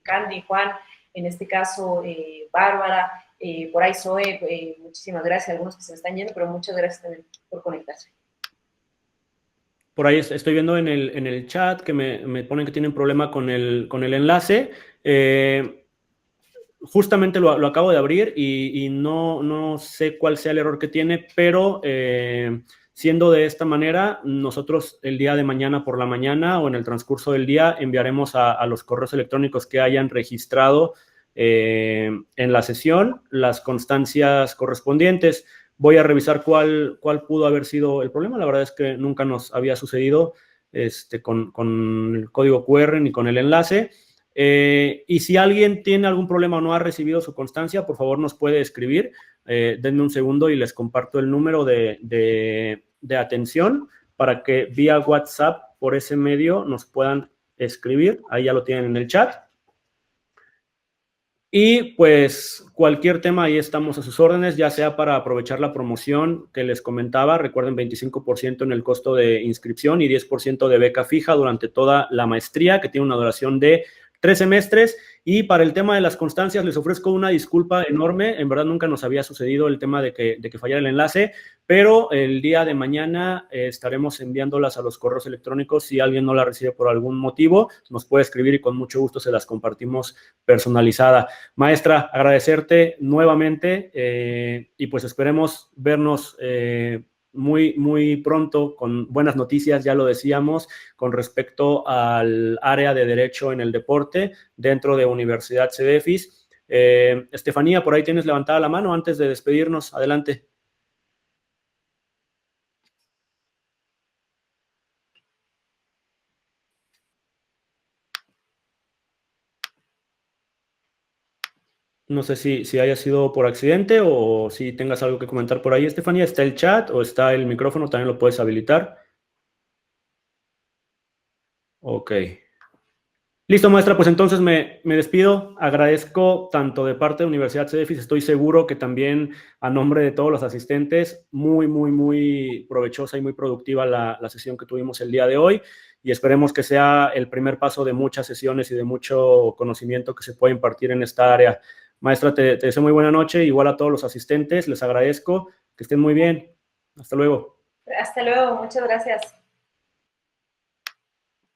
Candy, Juan, en este caso, Bárbara, por ahí Zoe, muchísimas gracias a algunos que se me están yendo, pero muchas gracias también por conectarse.
Por ahí estoy viendo en el chat que me ponen que tienen problema con el enlace. Justamente lo acabo de abrir y no sé cuál sea el error que tiene, pero siendo de esta manera, nosotros el día de mañana por la mañana o en el transcurso del día enviaremos a los correos electrónicos que hayan registrado en la sesión las constancias correspondientes. Voy a revisar cuál pudo haber sido el problema. La verdad es que nunca nos había sucedido con el código QR ni con el enlace. Y si alguien tiene algún problema o no ha recibido su constancia, por favor nos puede escribir. Denme un segundo y les comparto el número de atención para que vía WhatsApp por ese medio nos puedan escribir. Ahí ya lo tienen en el chat. Y pues cualquier tema, ahí estamos a sus órdenes, ya sea para aprovechar la promoción que les comentaba. Recuerden, 25% en el costo de inscripción y 10% de beca fija durante toda la maestría, que tiene una duración de 3 semestres. Y para el tema de las constancias les ofrezco una disculpa enorme. En verdad nunca nos había sucedido el tema de que fallara el enlace, pero el día de mañana estaremos enviándolas a los correos electrónicos. Si alguien no la recibe por algún motivo, nos puede escribir y con mucho gusto se las compartimos personalizada. Maestra, agradecerte nuevamente y pues esperemos vernos muy pronto con buenas noticias, ya lo decíamos, con respecto al área de Derecho en el deporte dentro de Universidad CEDEFIS. Estefanía, por ahí tienes levantada la mano antes de despedirnos. Adelante. No sé si haya sido por accidente o si tengas algo que comentar por ahí, Estefanía. ¿Está el chat o está el micrófono? También lo puedes habilitar. Ok. Listo, maestra, pues entonces me despido. Agradezco tanto de parte de Universidad CEDEFIS, estoy seguro que también a nombre de todos los asistentes, muy provechosa y muy productiva la sesión que tuvimos el día de hoy, y esperemos que sea el primer paso de muchas sesiones y de mucho conocimiento que se puede impartir en esta área. Maestra, te deseo muy buena noche, igual a todos los asistentes, les agradezco, que estén muy bien. Hasta luego.
Hasta luego, muchas gracias.